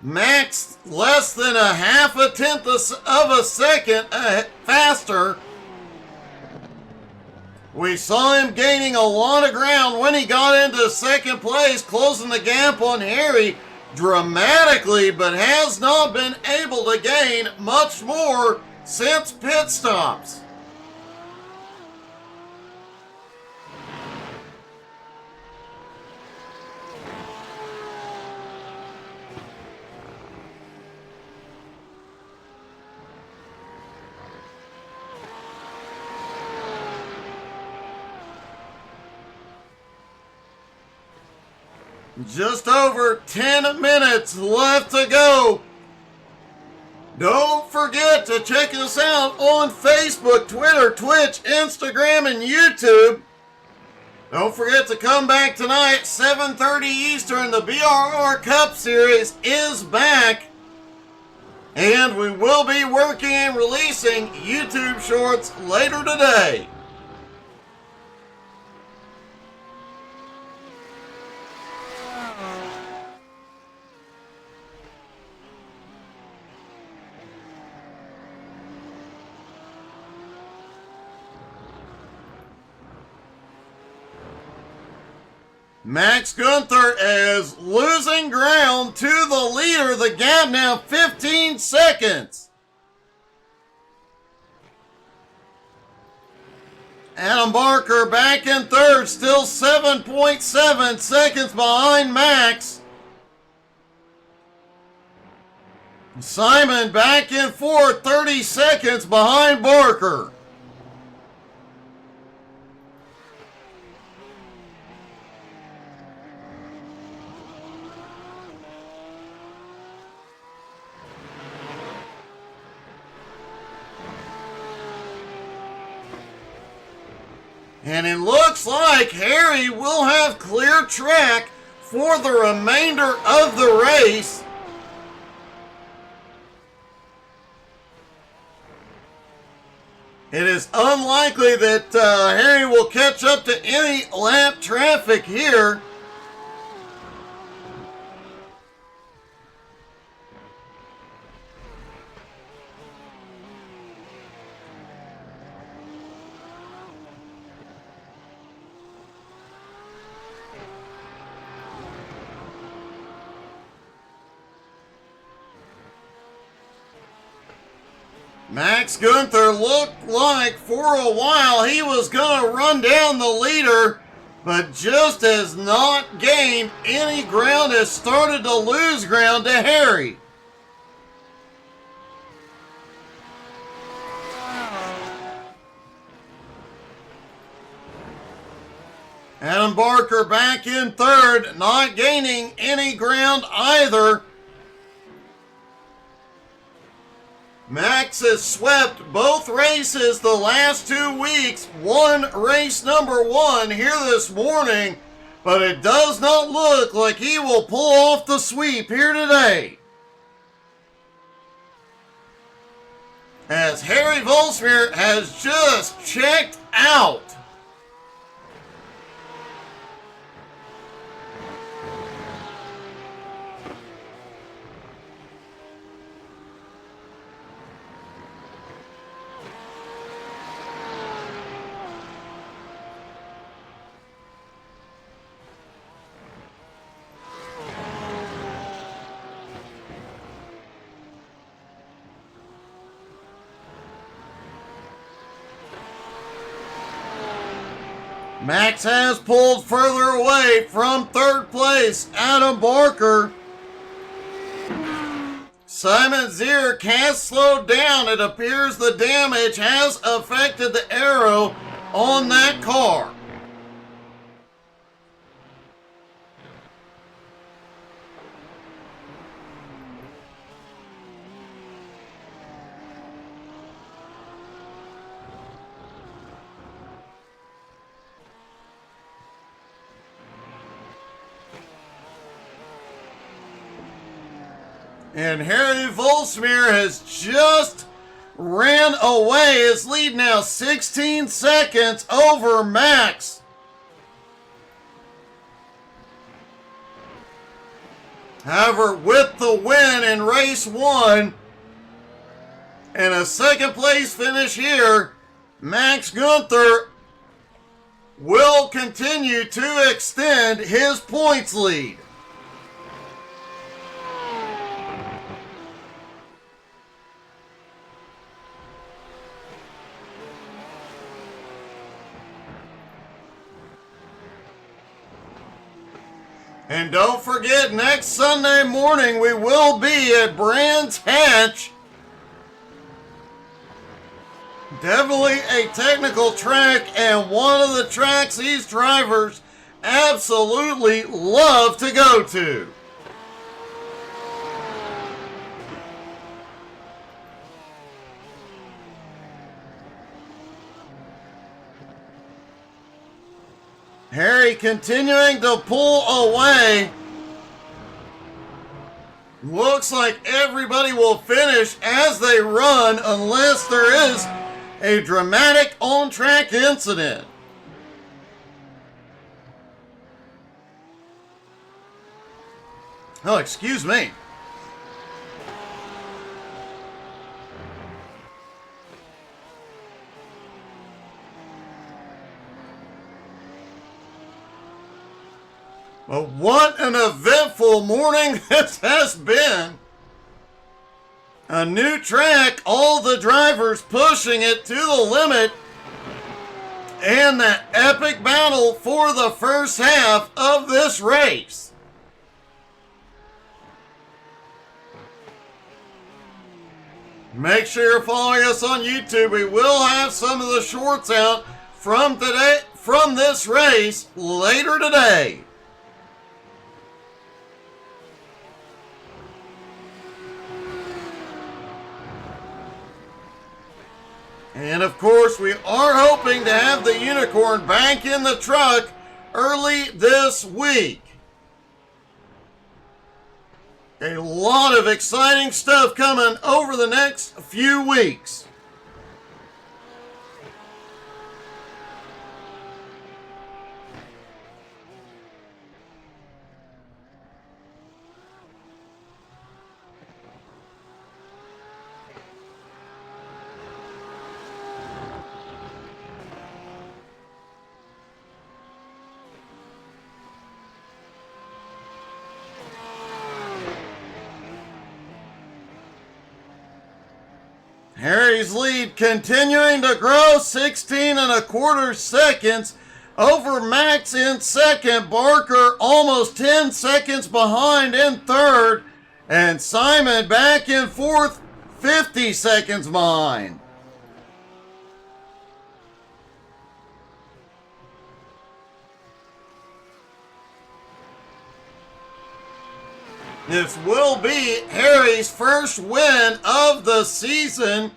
S1: Max less than a half a tenth of a second faster. We saw him gaining a lot of ground when he got into second place, closing the gap on Harry dramatically, but has not been able to gain much more since pit stops. Just over 10 minutes left to go. Don't forget to check us out on Facebook, Twitter, Twitch, Instagram, and YouTube. Don't forget to come back tonight, 7:30 Eastern. The BRR Cup Series is back. And we will be working and releasing YouTube shorts later today. Max Gunther is losing ground to the leader. The gap now 15 seconds. Adam Barker back in third, still 7.7 seconds behind Max. Simon back in fourth, 30 seconds behind Barker. And it looks like Harry will have clear track for the remainder of the race. It is unlikely that Harry will catch up to any lap traffic here. Max Gunther looked like for a while he was going to run down the leader, but just as not gained any ground, has started to lose ground to Harry. Adam Barker back in third, not gaining any ground either. Max has swept both races the last 2 weeks. Won race number 1 here this morning, but it does not look like he will pull off the sweep here today. As Harry Volsmir has just checked out. Max has pulled further away from third place. Adam Barker. Simon Zierk has slowed down. It appears the damage has affected the aero on that car. And Harry Volsmir has just ran away. His lead now 16 seconds over Max. However, with the win in race 1 and a second place finish here, Max Gunther will continue to extend his points lead. And don't forget, next Sunday morning we will be at Brands Hatch. Definitely a technical track, and one of the tracks these drivers absolutely love to go to. Harry continuing to pull away. Looks like everybody will finish as they run unless there is a dramatic on-track incident. Oh, excuse me. Well, what an eventful morning this has been. A new track, all the drivers pushing it to the limit, and that epic battle for the first half of this race. Make sure you're following us on YouTube. We will have some of the shorts out from this race later today. And of course, we are hoping to have the unicorn back in the truck early this week. A lot of exciting stuff coming over the next few weeks. Harry's lead continuing to grow, 16.25 seconds over Max in second. Barker almost 10 seconds behind in third. And Simon back in fourth, 50 seconds behind. This will be Harry's first win of the season.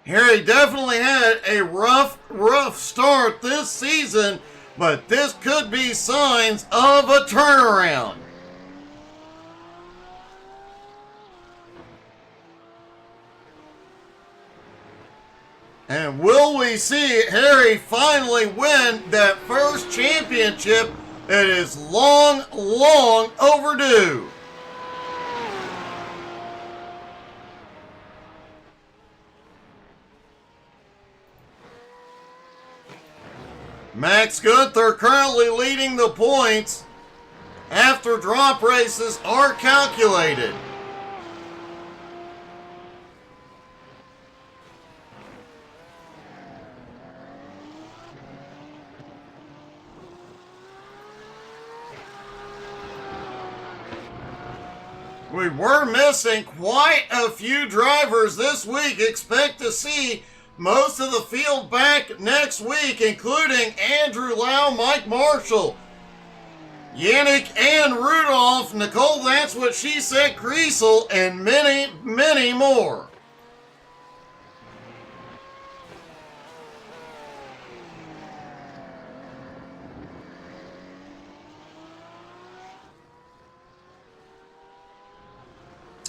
S1: Harry definitely had a rough start this season, but this could be signs of a turnaround. And will we see Harry finally win that first championship that is long, long overdue? Max Gunther currently leading the points after drop races are calculated. We were missing quite a few drivers this week. Expect to see most of the field back next week, including Andrew Lau, Mike Marshall, Yannick and Rudolph, Nicole, that's what she said, Kriesel, and many, many more.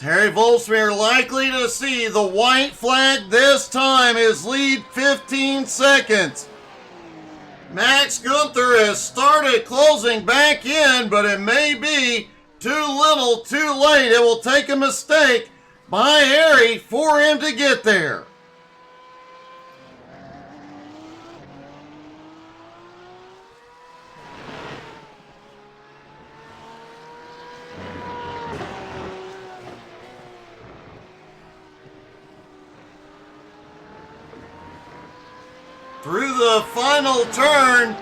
S1: Harry Volsmir likely to see the white flag this time, his lead 15 seconds. Max Gunther has started closing back in, but it may be too little too late. It will take a mistake by Harry for him to get there. Through the final turn,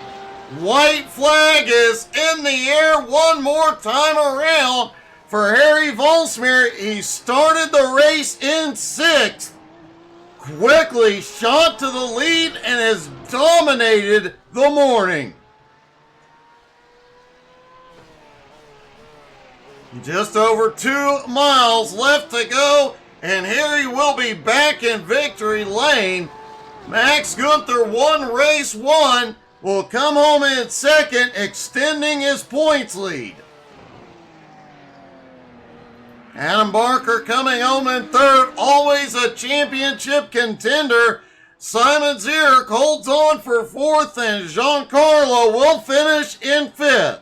S1: white flag is in the air one more time around for Harry Volsmir. He started the race in sixth, quickly shot to the lead and has dominated the morning. Just over 2 miles left to go, and Harry will be back in victory lane. Max Gunther race one, will come home in second, extending his points lead. Adam Barker coming home in third, always a championship contender. Simon Zierk holds on for fourth, and Giancarlo will finish in fifth.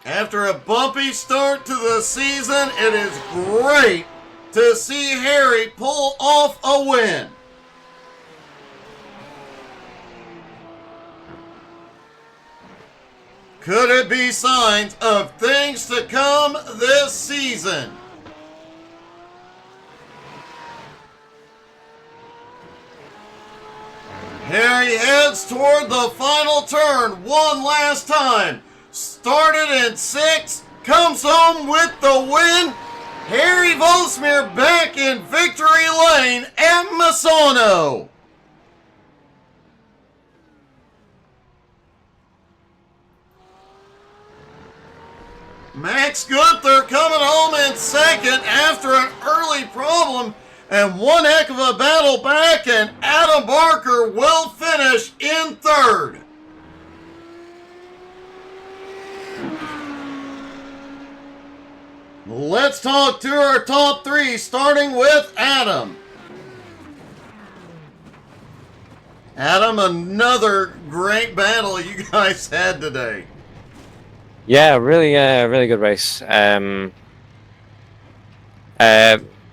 S1: After a bumpy start to the season, it is great to see Harry pull off a win. Could it be signs of things to come this season? Harry heads toward the final turn one last time. Started in 6th, comes home with the win. Harry Volsmir back in victory lane at Misano. Max Gunther coming home in second after an early problem and one heck of a battle back, and Adam Barker will finish in third. Let's talk to our top three, starting with Adam. Adam, another great battle you guys had today.
S2: Yeah, really good race.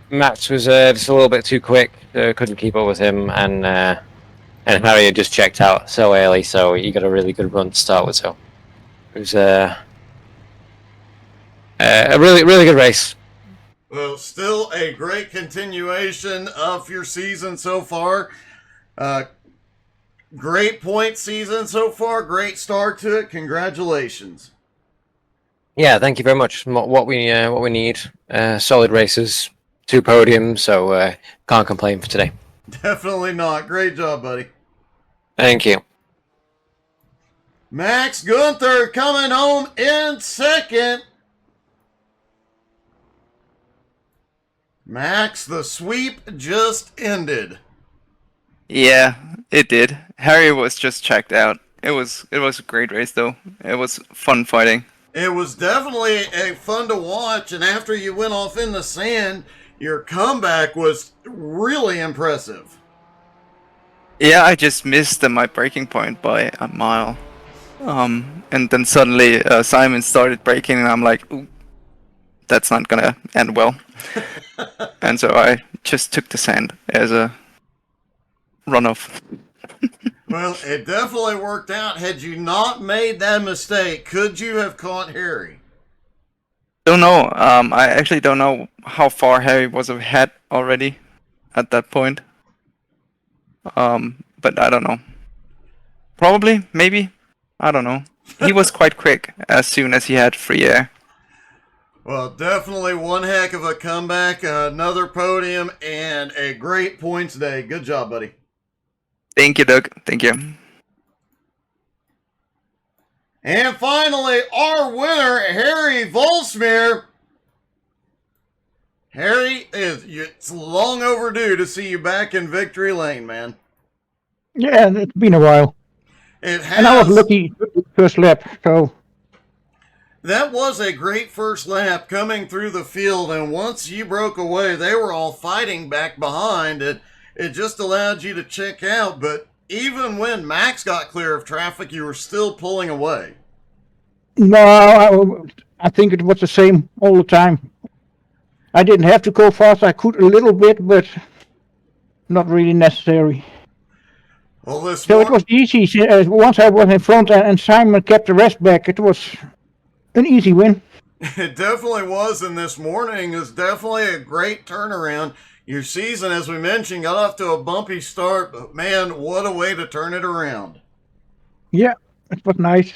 S2: Max was just a little bit too quick. Couldn't keep up with him, and Harry had just checked out so early, so he got a really good run to start with. So it was a really good race.
S1: Well, still a great continuation of your season so far. Great point season so far. Great start to it. Congratulations.
S2: Yeah, thank you very much. What we need, solid races, 2 podiums, so can't complain for today.
S1: Definitely not. Great job, buddy.
S2: Thank you.
S1: Max Gunther coming home in second. Max, the sweep just ended.
S4: Yeah, it did. Harry was just checked out. It was a great race though. It was fun fighting.
S1: It was definitely fun to watch, and after you went off in the sand, your comeback was really impressive.
S4: Yeah, I just missed my breaking point by a mile. And then suddenly Simon started braking, and I'm like, ooh, that's not gonna end well. And so I just took the sand as a runoff.
S1: Well, it definitely worked out. Had you not made that mistake, could you have caught Harry?
S4: Don't know. I actually don't know how far Harry was ahead already at that point. But I don't know. Probably, maybe. I don't know. He was quite quick as soon as he had free air.
S1: Well, definitely one heck of a comeback, another podium, and a great points day. Good job, buddy.
S4: Thank you, Doug. Thank you.
S1: And finally, our winner, Harry Volsmir. Harry, it's long overdue to see you back in victory lane, man.
S3: Yeah, it's been a while.
S1: It has.
S3: And I was lucky with the first lap, so...
S1: That was a great first lap coming through the field, and once you broke away, they were all fighting back behind. It just allowed you to check out, but even when Max got clear of traffic, you were still pulling away.
S3: No, I think it was the same all the time. I didn't have to go fast. I could a little bit, but not really necessary.
S1: Well,
S3: So it was easy. Once I was in front and Simon kept the rest back, it was an easy win.
S1: It definitely was, and this morning is definitely a great turnaround. Your season, as we mentioned, got off to a bumpy start, but man, what a way to turn it around.
S3: Yeah, it was nice.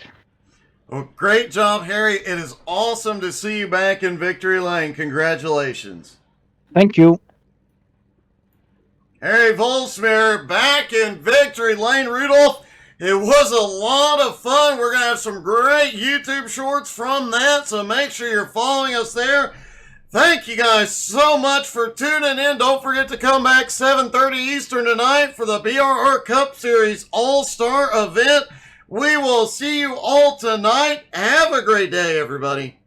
S1: Well, great job, Harry. It is awesome to see you back in Victory Lane. Congratulations.
S3: Thank you.
S1: Harry Volsmir back in Victory Lane. Rudolph, it was a lot of fun. We're going to have some great YouTube shorts from that, so make sure you're following us there. Thank you guys so much for tuning in. Don't forget to come back 7:30 Eastern tonight for the BRR Cup Series All-Star event. We will see you all tonight. Have a great day, everybody.